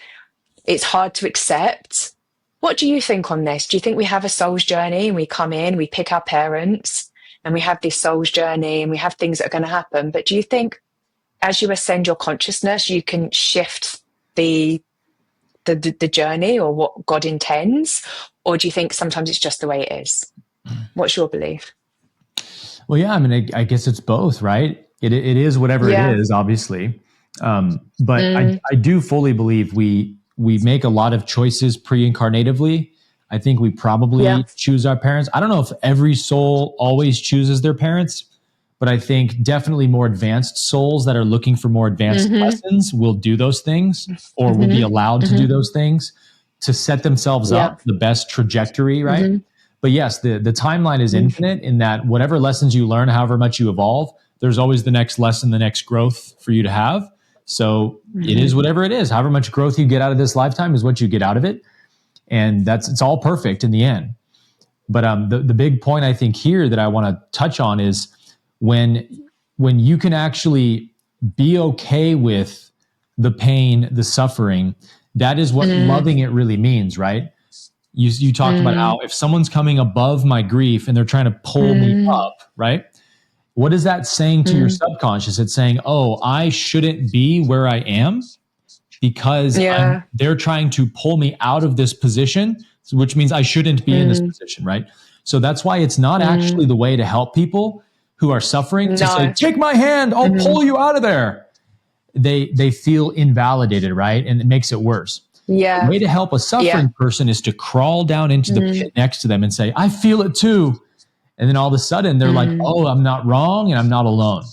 it's hard to accept. What do you think on this? Do you think we have a soul's journey and we come in, we pick our parents and we have this soul's journey and we have things that are going to happen? But do you think as you ascend your consciousness, you can shift the journey or what God intends? Or do you think sometimes it's just the way it is? What's your belief? Well, yeah, I mean, I guess it's both, right? It is whatever it is, obviously. But I do fully believe we make a lot of choices pre-incarnatively. I think we probably choose our parents. I don't know if every soul always chooses their parents, but I think definitely more advanced souls that are looking for more advanced lessons will do those things or will be allowed to do those things to set themselves up the best trajectory, right? But yes, the timeline is infinite in that whatever lessons you learn, however much you evolve, there's always the next lesson, the next growth for you to have. So it is whatever it is. However much growth you get out of this lifetime is what you get out of it. And it's all perfect in the end. But the big point I think here that I want to touch on is when you can actually be okay with the pain, the suffering, that is what loving it really means, right? You talked about how if someone's coming above my grief and they're trying to pull me up, right? What is that saying to your subconscious? It's saying, oh, I shouldn't be where I am because they're trying to pull me out of this position, which means I shouldn't be in this position, right? So that's why it's not actually the way to help people who are suffering to say, take my hand, I'll pull you out of there. They feel invalidated, right? And it makes it worse. The way to help a suffering person is to crawl down into the pit next to them and say, I feel it too. And then all of a sudden they're like, oh, I'm not wrong and I'm not alone.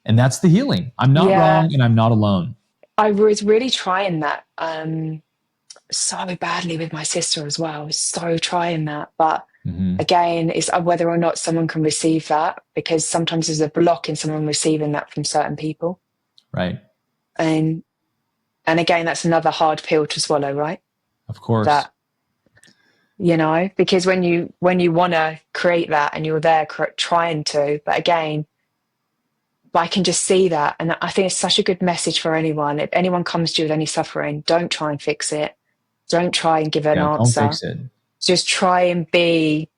And that's the healing. I'm not wrong and I'm not alone. I was really trying that so badly with my sister as well. I was so trying that. But again, it's whether or not someone can receive that, because sometimes there's a block in someone receiving that from certain people. Right. And again, that's another hard pill to swallow, right? Of course. That, because when you want to create that and you're there trying to, but again, I can just see that. And I think it's such a good message for anyone. If anyone comes to you with any suffering, don't try and fix it. Don't try and give an answer. Don't fix it. Just try and be,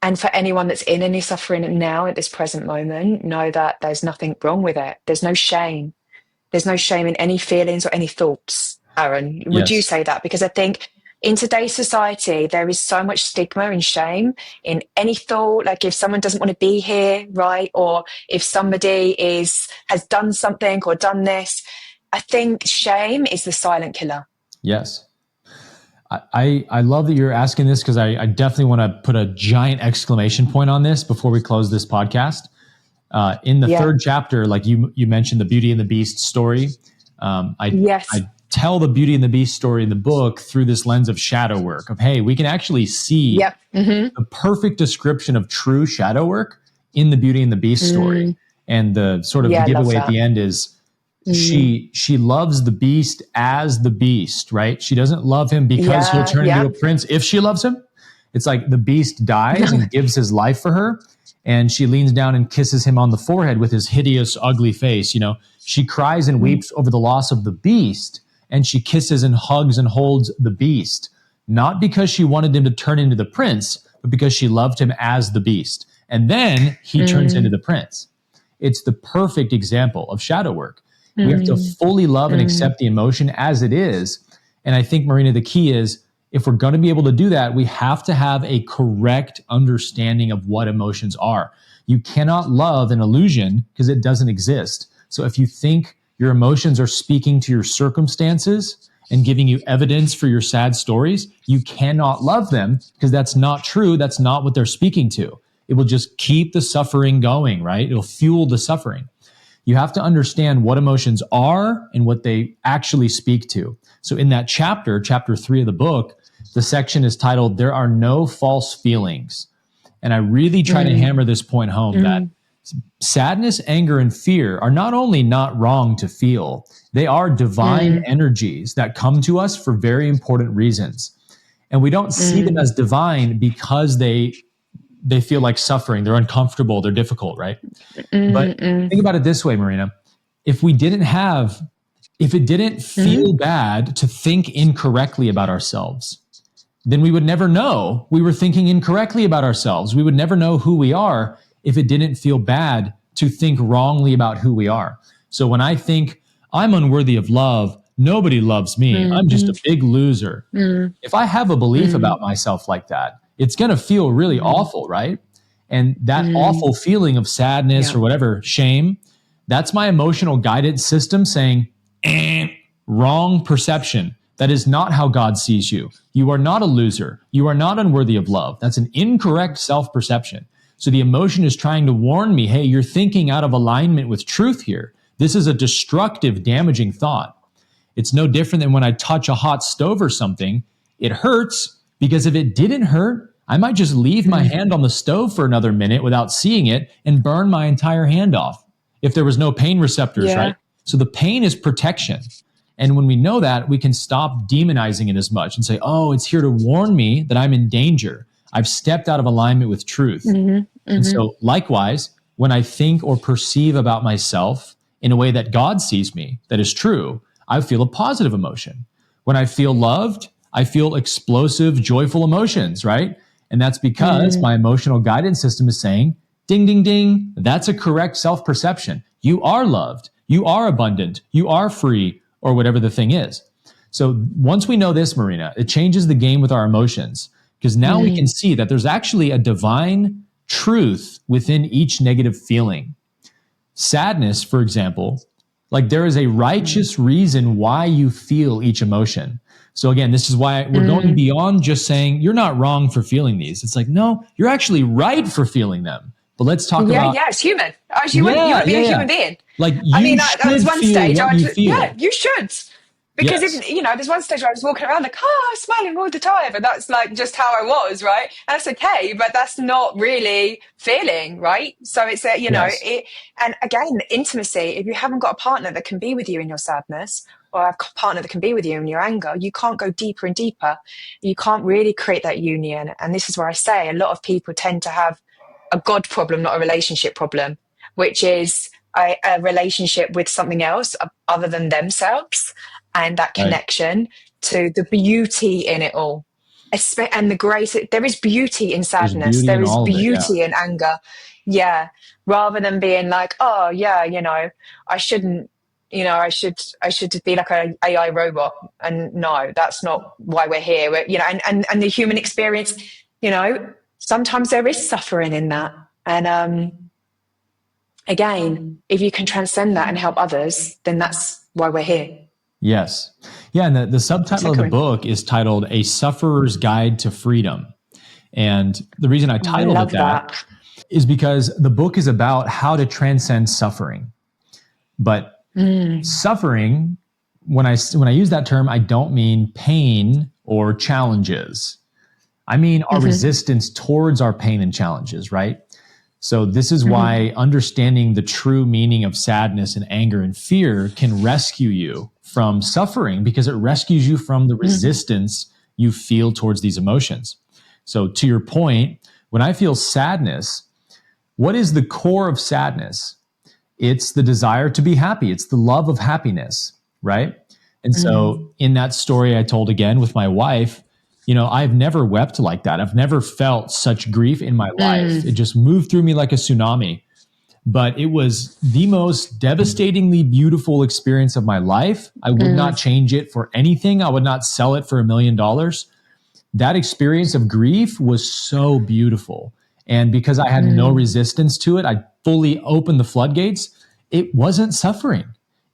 and for anyone that's in any suffering now at this present moment, know that there's nothing wrong with it. There's no shame. There's no shame in any feelings or any thoughts. Aaron, would you say that? Because I think in today's society, there is so much stigma and shame in any thought. Like if someone doesn't want to be here, right? Or if somebody has done something or done this, I think shame is the silent killer. Yes. I love that you're asking this, because I definitely want to put a giant exclamation point on this before we close this podcast. In the third chapter, like you mentioned the Beauty and the Beast story. I tell the Beauty and the Beast story in the book through this lens of shadow work, of, hey, we can actually see the perfect description of true shadow work in the Beauty and the Beast story. And the sort of the giveaway at the end is she loves the Beast as the Beast, right? She doesn't love him because he'll turn into a prince if she loves him. It's like the Beast dies and gives his life for her, and she leans down and kisses him on the forehead with his hideous, ugly face. You know, she cries and weeps over the loss of the Beast, and she kisses and hugs and holds the Beast, not because she wanted him to turn into the prince, but because she loved him as the Beast. And then he turns into the prince. It's the perfect example of shadow work. We have to fully love and accept the emotion as it is. And I think, Marina, the key is, if we're going to be able to do that, we have to have a correct understanding of what emotions are. You cannot love an illusion because it doesn't exist. So if you think your emotions are speaking to your circumstances and giving you evidence for your sad stories, you cannot love them because that's not true. That's not what they're speaking to. It will just keep the suffering going, right? It'll fuel the suffering. You have to understand what emotions are and what they actually speak to. So in that chapter 3 of the book, the section is titled, "There Are No False Feelings." And I really try to hammer this point home that sadness, anger, and fear are not only not wrong to feel, they are divine energies that come to us for very important reasons. And we don't see them as divine because they feel like suffering, they're uncomfortable, they're difficult, right? But think about it this way, Marina. If it didn't feel bad to think incorrectly about ourselves, then we would never know we were thinking incorrectly about ourselves. We would never know who we are if it didn't feel bad to think wrongly about who we are. So when I think I'm unworthy of love, nobody loves me, I'm just a big loser. If I have a belief about myself like that, it's going to feel really awful, right? And that awful feeling of sadness or whatever, shame, that's my emotional guidance system saying, wrong perception. That is not how God sees you. You are not a loser. You are not unworthy of love. That's an incorrect self-perception. So the emotion is trying to warn me, hey, you're thinking out of alignment with truth here. This is a destructive, damaging thought. It's no different than when I touch a hot stove or something. It hurts because if it didn't hurt, I might just leave my hand on the stove for another minute without seeing it and burn my entire hand off if there was no pain receptors, right? So the pain is protection. And when we know that, we can stop demonizing it as much and say, oh, it's here to warn me that I'm in danger. I've stepped out of alignment with truth. And so likewise, when I think or perceive about myself in a way that God sees me, that is true, I feel a positive emotion. When I feel loved, I feel explosive, joyful emotions, right? And that's because my emotional guidance system is saying, ding, ding, ding, that's a correct self-perception. You are loved. You are abundant. You are free, or whatever the thing is. So once we know this, Marina, it changes the game with our emotions, because now we can see that there's actually a divine truth within each negative feeling. Sadness, for example, like there is a righteous reason why you feel each emotion. So again, this is why we're going beyond just saying you're not wrong for feeling these. It's like, no, you're actually right for feeling them. But let's talk about... Yeah, it's human. You wouldn't be a human being. Like you should one feel stage, what you feel. Yeah, you should. Because if there's one stage where I was walking around like, I'm smiling all the time, and that's like just how I was, right? And that's okay, but that's not really feeling, right? So it's and again, intimacy. If you haven't got a partner that can be with you in your sadness, or a partner that can be with you in your anger, you can't go deeper and deeper. You can't really create that union. And this is where I say a lot of people tend to have a God problem, not a relationship problem, which is a relationship with something else other than themselves, and that connection to the beauty in it all. And the grace. There is beauty in sadness. There is beauty in anger. Yeah. Rather than being like, oh yeah, I shouldn't, I should be like an AI robot. And no, that's not why we're here. And the human experience, sometimes there is suffering in that. And again, if you can transcend that and help others, then that's why we're here. Yes. Yeah. And the subtitle of the book is titled A Sufferer's Guide to Freedom. And the reason I titled it that is because the book is about how to transcend suffering. But suffering when I use that term, I don't mean pain or challenges. I mean our resistance towards our pain and challenges, right? So this is why understanding the true meaning of sadness and anger and fear can rescue you from suffering, because it rescues you from the resistance you feel towards these emotions. So to your point, when I feel sadness, what is the core of sadness? It's the desire to be happy. It's the love of happiness, right? And so in that story I told again with my wife, you know, I've never wept like that. I've never felt such grief in my life. It just moved through me like a tsunami. But it was the most devastatingly beautiful experience of my life. I would not change it for anything. I would not sell it for $1 million. That experience of grief was so beautiful. And because I had no resistance to it, I fully opened the floodgates. It wasn't suffering.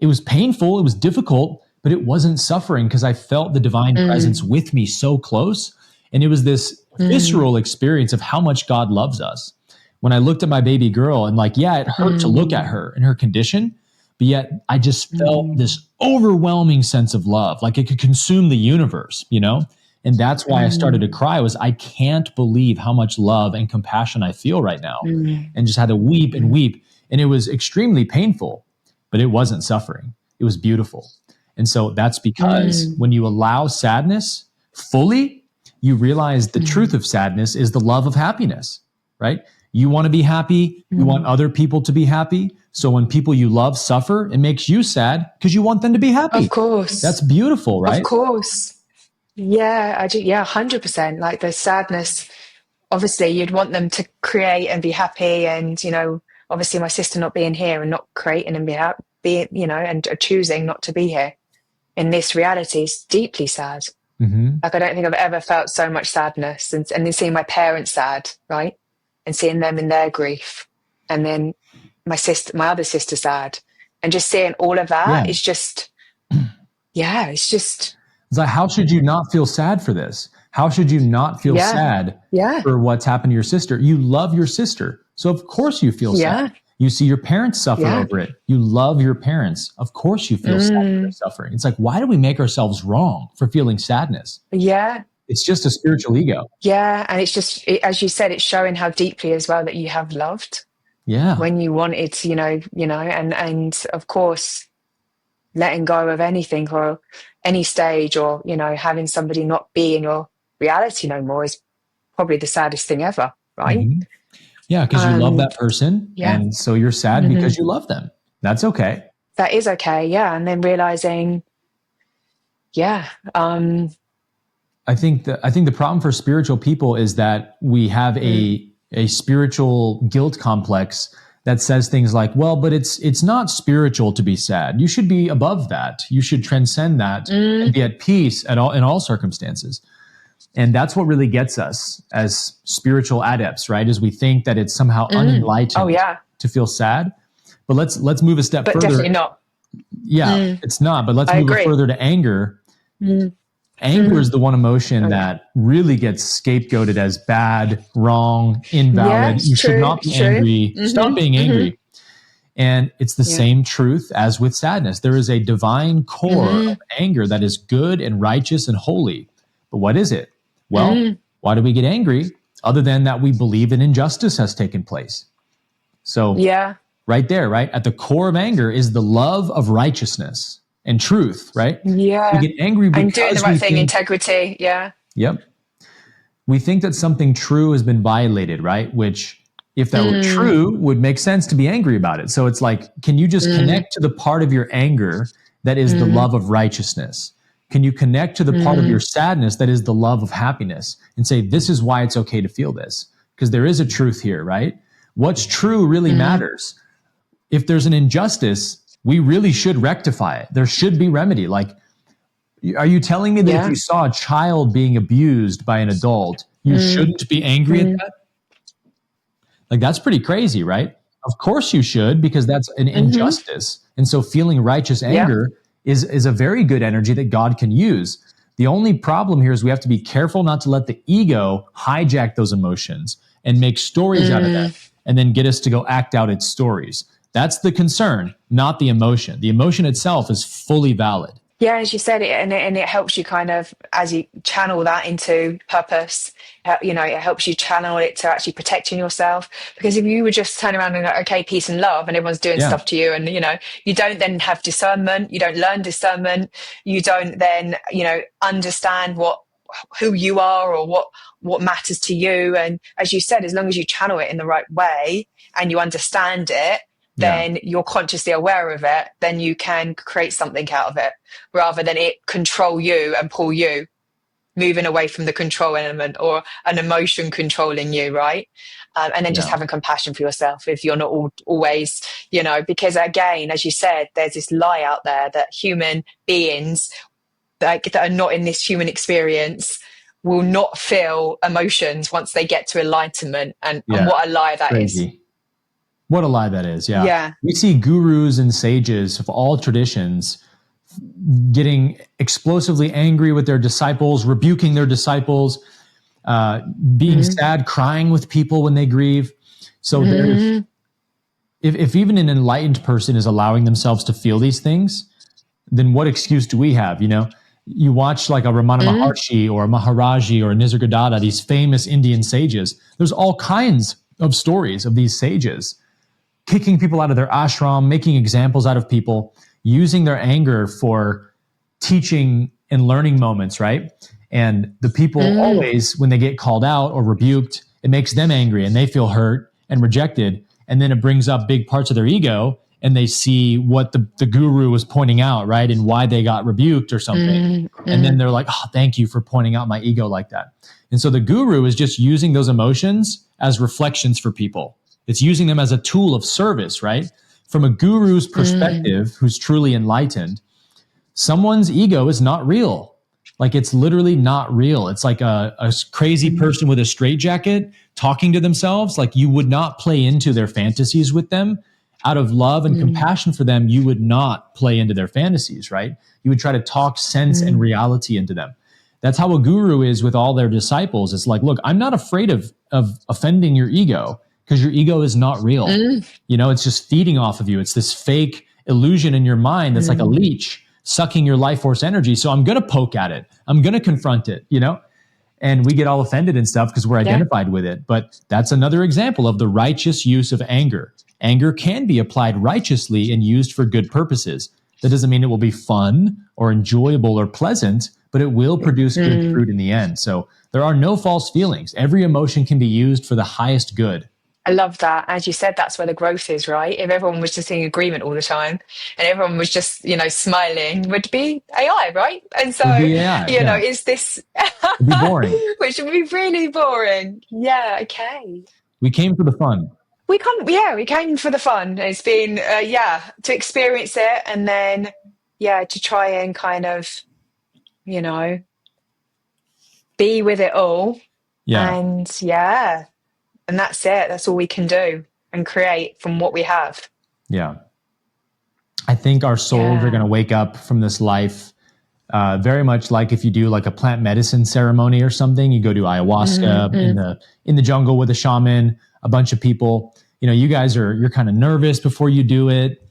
It was painful. It was difficult, but it wasn't suffering because I felt the divine presence with me so close. And it was this visceral experience of how much God loves us. When I looked at my baby girl and like, yeah, it hurt to look at her and her condition, but yet I just felt this overwhelming sense of love, like it could consume the universe, you know? And that's why I started to cry, was I can't believe how much love and compassion I feel right now. And just had to weep and weep. And it was extremely painful, but it wasn't suffering. It was beautiful. And so that's because when you allow sadness fully, you realize the truth of sadness is the love of happiness, right? You want to be happy. You want other people to be happy. So when people you love suffer, it makes you sad because you want them to be happy. Of course. That's beautiful, right? Of course. Yeah, I do. Yeah, 100%. Like the sadness, obviously you'd want them to create and be happy. And, you know, obviously my sister not being here and not creating and you know, and choosing not to be here in this reality is deeply sad. Like, I don't think I've ever felt so much sadness, and then seeing my parents sad, right? And seeing them in their grief, and then my other sister sad, and just seeing all of that is just, it's just. It's like, how should you not feel sad for this? How should you not feel sad for what's happened to your sister? You love your sister. So of course you feel sad. You see your parents suffer over it. You love your parents. Of course you feel sad for their suffering. It's like, why do we make ourselves wrong for feeling sadness? Yeah. It's just a spiritual ego. Yeah. And it's just, as you said, it's showing how deeply as well that you have loved. Yeah. When you wanted, you know, and of course, letting go of anything or any stage, or, you know, having somebody not be in your reality no more is probably the saddest thing ever, right? Yeah, because you love that person, and so you're sad because you love them. That's okay. That is okay, yeah. And then realizing, I think the problem for spiritual people is that we have a spiritual guilt complex that says things like, well, but it's not spiritual to be sad. You should be above that. You should transcend that and be at peace in all circumstances. And that's what really gets us as spiritual adepts, right? Is we think that it's somehow unenlightened to feel sad. But let's move a step further. But definitely not. Yeah, it's not. But let's move it further to anger. Anger is the one emotion that really gets scapegoated as bad, wrong, invalid. You should not be angry. Stop being angry. And it's the same truth as with sadness. There is a divine core of anger that is good and righteous and holy. But what is it? Well, why do we get angry? Other than that we believe an injustice has taken place. So right there, right? At the core of anger is the love of righteousness and truth, right? Yeah. We get angry because and doing the right thing, integrity. Yeah. Yep. We think that something true has been violated, right? Which, if that were true, would make sense to be angry about it. So it's like, can you just connect to the part of your anger that is the love of righteousness? Can you connect to the part of your sadness that is the love of happiness and say, this is why it's okay to feel this? Because there is a truth here, right? What's true really matters. If there's an injustice, we really should rectify it. There should be remedy. Like, are you telling me that if you saw a child being abused by an adult, you shouldn't be angry at that? Like, that's pretty crazy, right? Of course you should, because that's an injustice. And so feeling righteous anger is a very good energy that God can use. The only problem here is we have to be careful not to let the ego hijack those emotions and make stories out of them and then get us to go act out its stories. That's the concern, not the emotion. The emotion itself is fully valid. Yeah, as you said, it helps you kind of, as you channel that into purpose, it helps you channel it to actually protecting yourself. Because if you would just turn around and go, okay, peace and love, and everyone's doing Yeah. stuff to you, and you don't then have discernment, you don't learn discernment, you don't then understand who you are or what matters to you. And as you said, as long as you channel it in the right way and you understand it, Yeah. then you're consciously aware of it, then you can create something out of it rather than it control you and pull you, moving away from the control element or an emotion controlling you, right? And then just Yeah. having compassion for yourself if you're not always, because again, as you said, there's this lie out there that human beings that are not in this human experience will not feel emotions once they get to enlightenment. And what a lie that is. Crazy. What a lie that is. Yeah. Yeah. We see gurus and sages of all traditions getting explosively angry with their disciples, rebuking their disciples, being sad, crying with people when they grieve. So there's, if even an enlightened person is allowing themselves to feel these things, then what excuse do we have? You watch like a Ramana Maharshi or a Maharaji or a Nisargadatta, these famous Indian sages. There's all kinds of stories of these sages kicking people out of their ashram, making examples out of people, using their anger for teaching and learning moments, right? And the people always, when they get called out or rebuked, it makes them angry and they feel hurt and rejected. And then it brings up big parts of their ego and they see what the guru was pointing out, right? And why they got rebuked or something. And then they're like, oh, thank you for pointing out my ego like that. And so the guru is just using those emotions as reflections for people. It's using them as a tool of service, right? From a guru's perspective, who's truly enlightened, someone's ego is not real. Like it's literally not real. It's like a crazy person with a straitjacket talking to themselves. Like you would not play into their fantasies with them. Out of love and compassion for them, you would not play into their fantasies, right? You would try to talk sense and reality into them. That's how a guru is with all their disciples. It's like, look, I'm not afraid of offending your ego because your ego is not real. It's just feeding off of you. It's this fake illusion in your mind that's like a leech sucking your life force energy. So I'm going to poke at it. I'm going to confront it, and we get all offended and stuff because we're identified with it. But that's another example of the righteous use of anger. Anger can be applied righteously and used for good purposes. That doesn't mean it will be fun or enjoyable or pleasant, but it will produce good fruit in the end. So there are no false feelings. Every emotion can be used for the highest good. I love that. As you said, that's where the growth is, right? If everyone was just in agreement all the time and everyone was just, smiling, would be AI, right? And so, is this, it'd be boring. Which would be really boring. Yeah. Okay. We came for the fun. We came for the fun. It's been, to experience it and then, to try and kind of, be with it all. Yeah. And that's it. That's all we can do and create from what we have. Yeah. I think our souls are going to wake up from this life very much like if you do like a plant medicine ceremony or something. You go to ayahuasca in the jungle with a shaman, a bunch of people. You guys you're kind of nervous before you do it.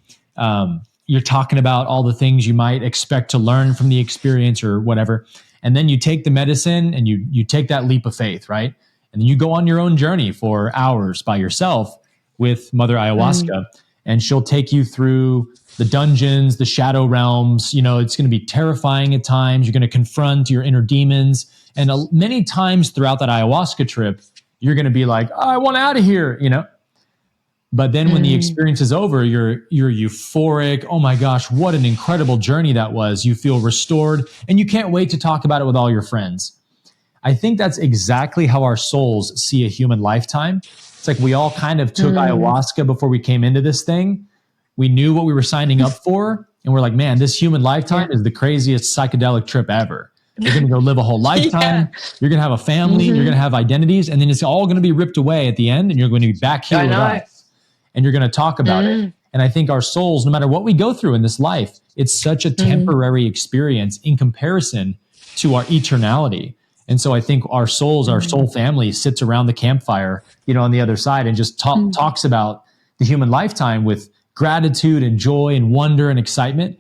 You're talking about all the things you might expect to learn from the experience or whatever. And then you take the medicine and you take that leap of faith, right? And then you go on your own journey for hours by yourself with Mother Ayahuasca, and she'll take you through the dungeons, the shadow realms. It's going to be terrifying at times. You're going to confront your inner demons. And many times throughout that ayahuasca trip, you're going to be like, oh, I want out of here, But then when the experience is over, you're euphoric. Oh my gosh, what an incredible journey that was. You feel restored and you can't wait to talk about it with all your friends. I think that's exactly how our souls see a human lifetime. It's like we all kind of took ayahuasca before we came into this thing. We knew what we were signing up for. And we're like, man, this human lifetime is the craziest psychedelic trip ever. You're going to go live a whole lifetime. You're going to have a family. You're going to have identities. And then it's all going to be ripped away at the end. And you're going to be back here with us. And you're going to talk about it. And I think our souls, no matter what we go through in this life, it's such a temporary experience in comparison to our eternality. And so I think our souls, our soul family sits around the campfire, on the other side and just talks about the human lifetime with gratitude and joy and wonder and excitement.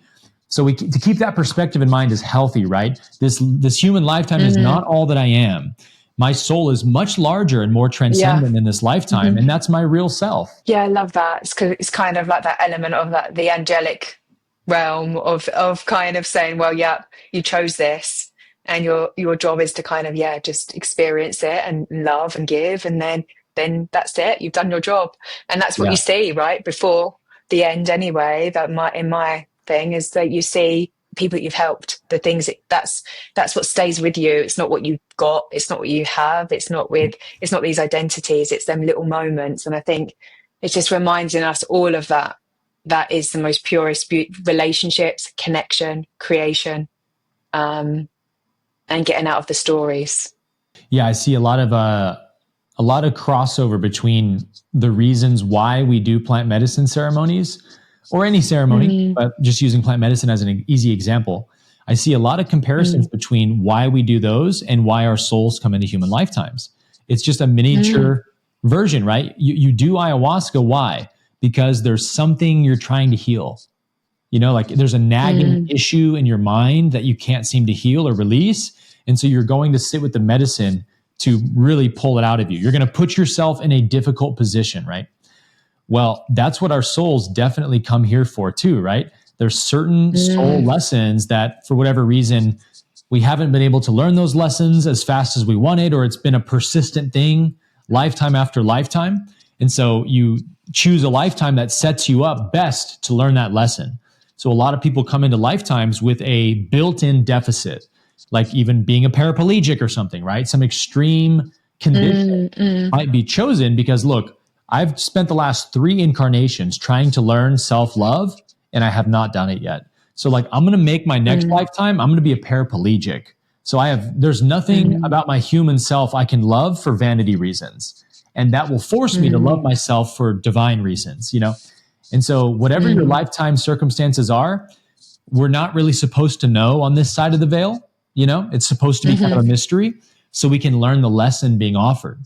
So to keep that perspective in mind is healthy, right? This human lifetime is not all that I am. My soul is much larger and more transcendent in this lifetime, and that's my real self. Yeah, I love that. It's kind of like that element of that, the angelic realm of kind of saying, well, yeah, you chose this, and your job is to kind of, just experience it and love and give, and then that's it. You've done your job, and that's what you see right before the end. Anyway, in my thing is that you see people that you've helped, the things that's what stays with you. It's not what you've got, it's not what you have, it's not these identities, it's them little moments. And I think it's just reminding us all of that is the most purest relationships, connection, creation, and getting out of the stories. Yeah, I see a lot of crossover between the reasons why we do plant medicine ceremonies, or any ceremony, but just using plant medicine as an easy example. I see a lot of comparisons between why we do those and why our souls come into human lifetimes. It's just a miniature version, right? You do ayahuasca. Why? Because there's something you're trying to heal. Like there's a nagging issue in your mind that you can't seem to heal or release. And so you're going to sit with the medicine to really pull it out of you. You're going to put yourself in a difficult position, right? Well, that's what our souls definitely come here for too, right? There's certain soul lessons that for whatever reason, we haven't been able to learn those lessons as fast as we wanted, or it's been a persistent thing lifetime after lifetime. And so you choose a lifetime that sets you up best to learn that lesson. So a lot of people come into lifetimes with a built-in deficit, like even being a paraplegic or something, right? Some extreme condition might be chosen because, look, I've spent the last 3 incarnations trying to learn self-love, and I have not done it yet. So like, I'm going to make my next lifetime, I'm going to be a paraplegic. So there's nothing about my human self I can love for vanity reasons. And that will force me to love myself for divine reasons, And so whatever your lifetime circumstances are, we're not really supposed to know on this side of the veil. It's supposed to be kind of a mystery so we can learn the lesson being offered.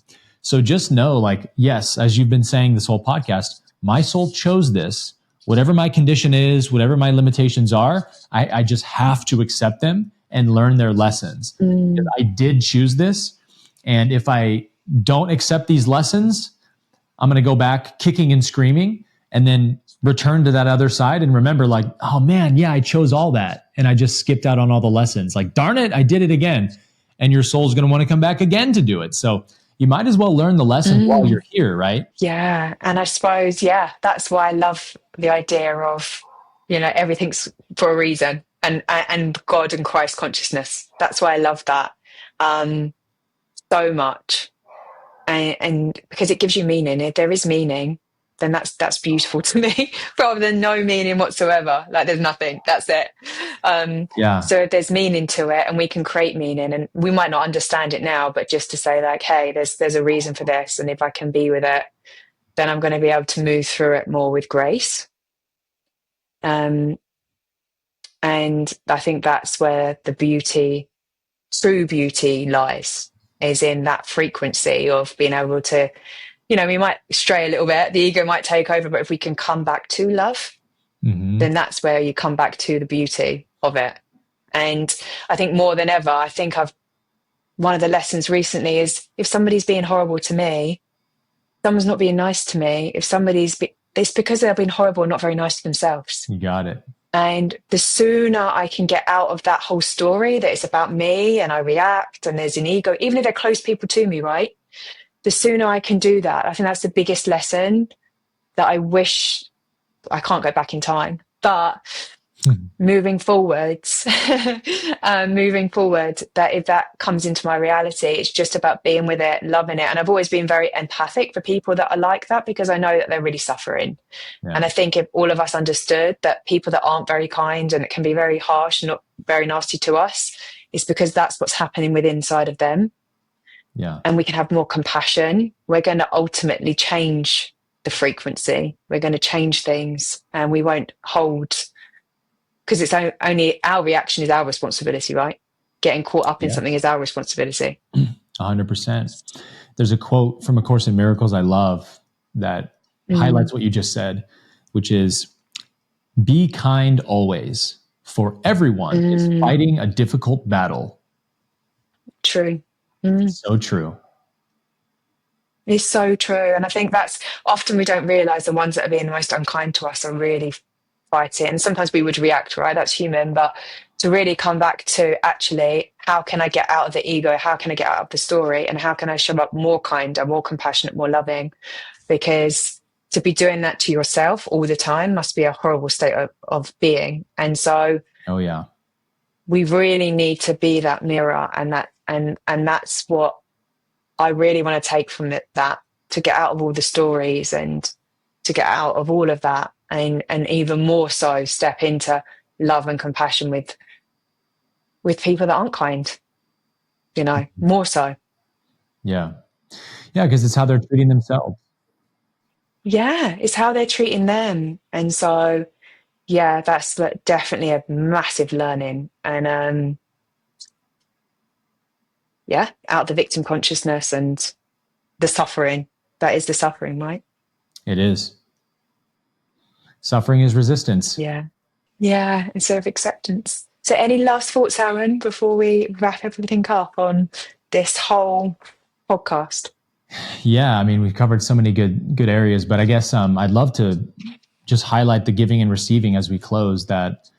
So just know, like, yes, as you've been saying this whole podcast, my soul chose this. Whatever my condition is, whatever my limitations are, I just have to accept them and learn their lessons. Because I did choose this. And if I don't accept these lessons, I'm going to go back kicking and screaming and then return to that other side and remember like, oh man, yeah, I chose all that. And I just skipped out on all the lessons. Like, darn it, I did it again. And your soul's going to want to come back again to do it. So you might as well learn the lesson while you're here, right? Yeah. And I suppose, that's why I love the idea of, everything's for a reason, and God and Christ consciousness. That's why I love that so much. And because it gives you meaning. If there is meaning, then that's beautiful to me, rather than no meaning whatsoever. Like there's nothing, that's it. So if there's meaning to it and we can create meaning, and we might not understand it now, but just to say like, hey, there's a reason for this. And if I can be with it, then I'm going to be able to move through it more with grace. And I think that's where the true beauty lies, is in that frequency of being able to, we might stray a little bit, the ego might take over, but if we can come back to love, then that's where you come back to the beauty of it. And I think more than ever, one of the lessons recently is, if somebody's being horrible to me, someone's not being nice to me. If it's because they're being horrible and not very nice to themselves. You got it. And the sooner I can get out of that whole story that it's about me and I react and there's an ego, even if they're close people to me, right? The sooner I can do that, I think that's the biggest lesson that I wish I can't go back in time. But moving forward, that if that comes into my reality, it's just about being with it, loving it. And I've always been very empathic for people that are like that, because I know that they're really suffering. Yeah. And I think if all of us understood that people that aren't very kind and it can be very harsh and not very nasty to us, it's because that's what's happening within inside of them. Yeah. And we can have more compassion. We're going to ultimately change the frequency. We're going to change things, and we won't hold, because it's only our reaction is our responsibility, right? Getting caught up in something is our responsibility. 100%. There's a quote from A Course in Miracles I love that highlights what you just said, which is, be kind always, for everyone is fighting a difficult battle. True. So true. It's so true. And I think that's often we don't realize the ones that are being the most unkind to us are really fighting. And sometimes we would react, right? That's human. But to really come back to actually, how can I get out of the ego? How can I get out of the story? And how can I show up more kinder, more compassionate, more loving? Because to be doing that to yourself all the time must be a horrible state of being. And so we really need to be that mirror, and that's what I really want to take from that, to get out of all the stories and to get out of all of that, and even more so step into love and compassion with people that aren't kind, more so. Yeah, because it's how they're treating themselves. Yeah, it's how they're treating them. And so, yeah, that's definitely a massive learning. And out the victim consciousness and the suffering. That is the suffering, right? It is. Suffering is resistance. Yeah, instead of acceptance. So any last thoughts, Aaron, before we wrap everything up on this whole podcast? Yeah, I mean, we've covered so many good areas, but I guess I'd love to just highlight the giving and receiving as we close. That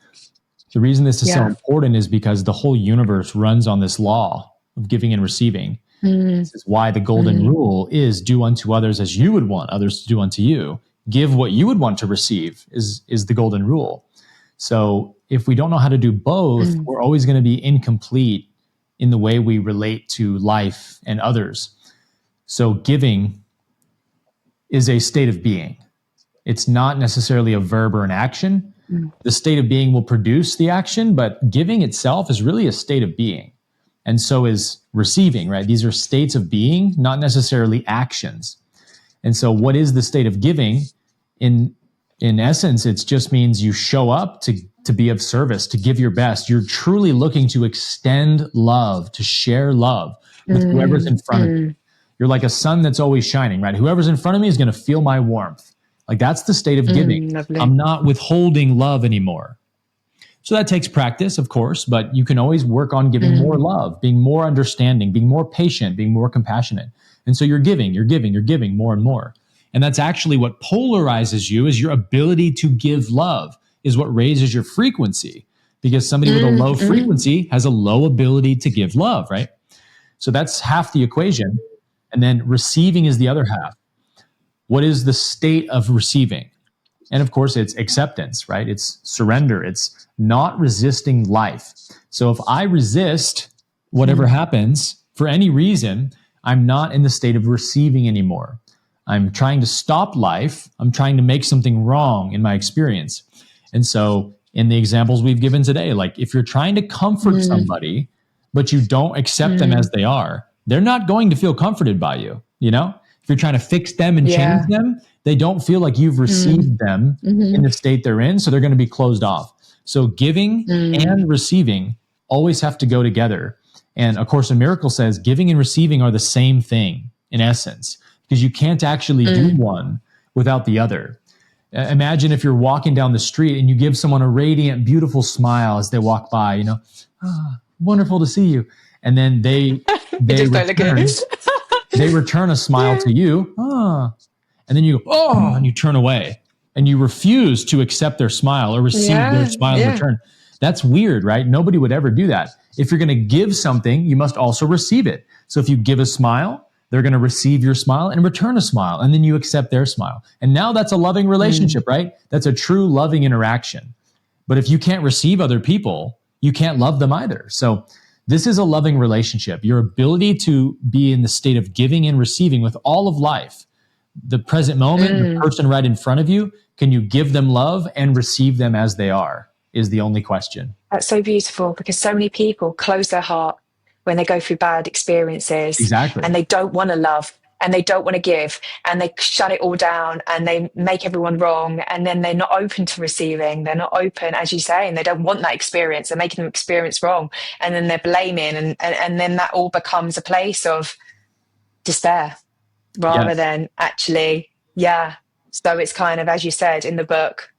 the reason this is so important is because the whole universe runs on this law of giving and receiving. This is why the golden rule is do unto others as you would want others to do unto you. Give what you would want to receive is the golden rule. So if we don't know how to do both, we're always going to be incomplete in the way we relate to life and others. So giving is a state of being. It's not necessarily a verb or an action. The state of being will produce the action, but giving itself is really a state of being. And so is receiving, right? These are states of being, not necessarily actions. And so what is the state of giving? In essence, it just means you show up to be of service, to give your best. You're truly looking to extend love, to share love with whoever's in front of you. You're like a sun that's always shining, right? Whoever's in front of me is going to feel my warmth. Like that's the state of giving. Lovely. I'm not withholding love anymore. So that takes practice, of course, but you can always work on giving more love, being more understanding, being more patient, being more compassionate. And so you're giving more and more. And that's actually what polarizes you, is your ability to give love is what raises your frequency, because somebody with a low frequency has a low ability to give love, right? So that's half the equation. And then receiving is the other half. What is the state of receiving? And of course, it's acceptance, right? It's surrender. It's not resisting life. So if I resist whatever happens for any reason, I'm not in the state of receiving anymore. I'm trying to stop life. I'm trying to make something wrong in my experience. And so in the examples we've given today, like if you're trying to comfort somebody, but you don't accept them as they are, they're not going to feel comforted by you, If you're trying to fix them and change them, they don't feel like you've received them in the state they're in, so they're going to be closed off. So giving and receiving always have to go together. And A Course in Miracles says giving and receiving are the same thing in essence, because you can't actually do one without the other. Imagine if you're walking down the street and you give someone a radiant, beautiful smile as they walk by, wonderful to see you. And then they return a smile to you. And then you go, and you turn away and you refuse to accept their smile or receive their smile in return. That's weird, right? Nobody would ever do that. If you're going to give something, you must also receive it. So if you give a smile, they're going to receive your smile and return a smile, and then you accept their smile. And now that's a loving relationship, right? That's a true loving interaction. But if you can't receive other people, you can't love them either. So this is a loving relationship. Your ability to be in the state of giving and receiving with all of life, the present moment, the person right in front of you, can you give them love and receive them as they are, is the only question. That's so beautiful, because so many people close their heart when they go through bad experiences. Exactly. And they don't want to love, and they don't want to give, and they shut it all down, and they make everyone wrong, and then they're not open to receiving. They're not open, as you say, and they don't want that experience. They're making them experience wrong, and then they're blaming, and then that all becomes a place of despair rather than actually, So it's kind of, as you said in the book,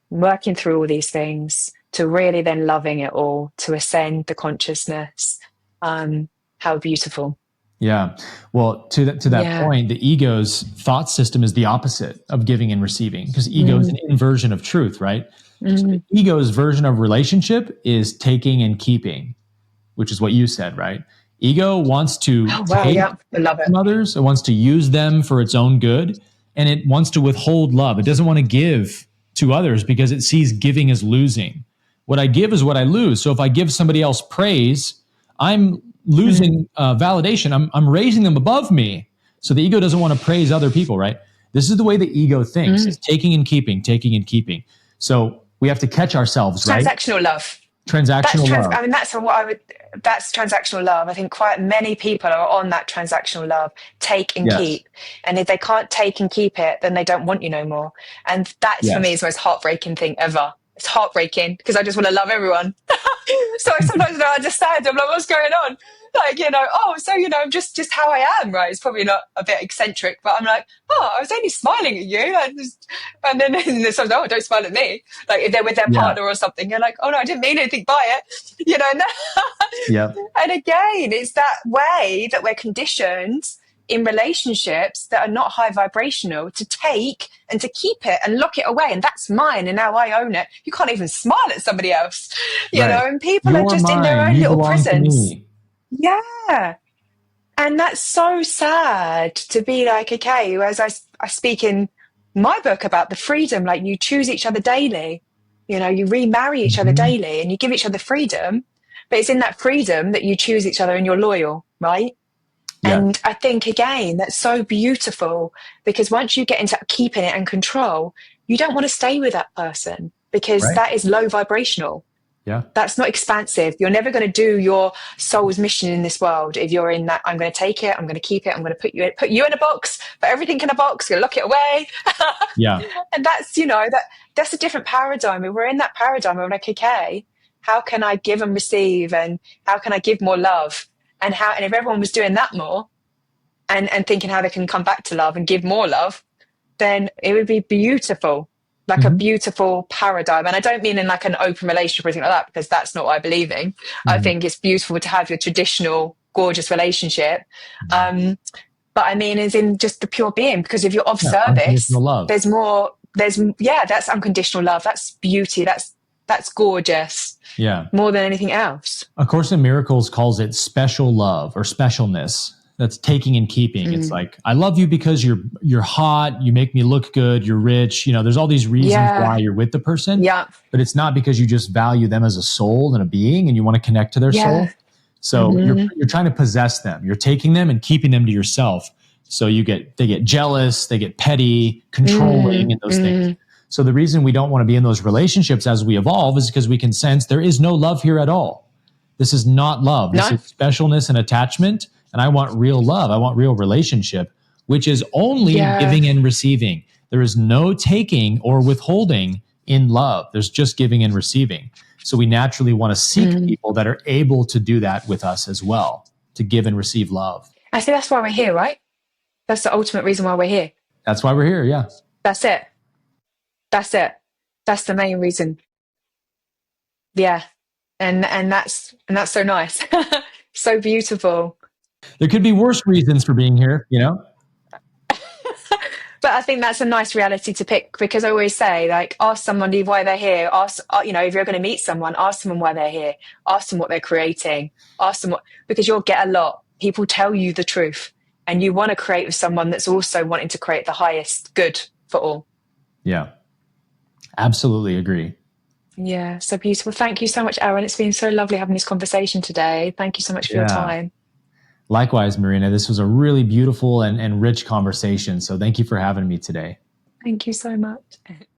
working through all these things to really then loving it all, to ascend the consciousness. How beautiful. Yeah. Well, to that point, the ego's thought system is the opposite of giving and receiving, because ego is an inversion of truth, right? So the ego's version of relationship is taking and keeping, which is what you said, right? Ego wants to take I love it. from others. It wants to use them for its own good, and it wants to withhold love. It doesn't want to give to others because it sees giving as losing. What I give is what I lose. So if I give somebody else praise, I'm losing validation. I'm raising them above me. So the ego doesn't want to praise other people, right? This is the way the ego thinks. It's taking and keeping, taking and keeping. So we have to catch ourselves, right? Transactional love. Transactional love. I mean, that's transactional love. I think quite many people are on that transactional love, take and keep. And if they can't take and keep it, then they don't want you no more. And that's for me is the most heartbreaking thing ever. It's heartbreaking because I just want to love everyone. So I sometimes don't understand. I'm like, what's going on? Like, just how I am, right? It's probably not a bit eccentric, but I'm like, I was only smiling at you. And then someone's like, don't smile at me. Like if they're with their partner or something, you're like, oh no, I didn't mean anything by it. And again, it's that way that we're conditioned in relationships that are not high vibrational to take and to keep it and lock it away. And that's mine. And now I own it. You can't even smile at somebody else, you know, and people are just in their own little prisons. Yeah. And that's so sad to be like, okay, as I speak in my book about the freedom, like you choose each other daily, you know, you remarry each other daily and you give each other freedom, but it's in that freedom that you choose each other and you're loyal, right? Yeah. And I think, again, that's so beautiful because once you get into keeping it and control, you don't want to stay with that person because that is low vibrational. Yeah. That's not expansive. You're never going to do your soul's mission in this world if you're in that, I'm going to take it, I'm going to keep it, I'm going to put you in a box, put everything in a box, going to lock it away. Yeah. And that's, that's a different paradigm. If we're in that paradigm, we're like, okay, how can I give and receive and how can I give more love? And if everyone was doing that more and thinking how they can come back to love and give more love, then it would be beautiful, like a beautiful paradigm. And I don't mean in like an open relationship or anything like that, because that's not what I believe in. I think it's beautiful to have your traditional, gorgeous relationship. But I mean, is in just the pure being, because if you're of service, there's more, that's unconditional love. That's beauty. That's gorgeous. Yeah. More than anything else. A Course in Miracles calls it special love or specialness. That's taking and keeping. It's like, I love you because you're hot, you make me look good, you're rich. You know, there's all these reasons why you're with the person. Yeah. But it's not because you just value them as a soul and a being and you want to connect to their soul. So you're trying to possess them. You're taking them and keeping them to yourself. So they get jealous, they get petty, controlling, and those things. So the reason we don't want to be in those relationships as we evolve is because we can sense there is no love here at all. This is not love. This is specialness and attachment. And I want real love. I want real relationship, which is only giving and receiving. There is no taking or withholding in love. There's just giving and receiving. So we naturally want to seek people that are able to do that with us as well, to give and receive love. I think that's why we're here, right? That's the ultimate reason why we're here. That's why we're here, yeah. That's it. That's it. That's the main reason. Yeah. And that's so nice. So beautiful. There could be worse reasons for being here, you know? But I think that's a nice reality to pick, because I always say, like, ask somebody why they're here. Ask, if you're going to meet someone, ask someone why they're here. Ask them what they're creating. Ask them because you'll get a lot. People tell you the truth, and you want to create with someone that's also wanting to create the highest good for all. Yeah. Absolutely agree. Yeah, so beautiful. Thank you so much, Aaron. It's been so lovely having this conversation today. Thank you so much for your time. Likewise, Marina. This was a really beautiful and rich conversation. So thank you for having me today. Thank you so much.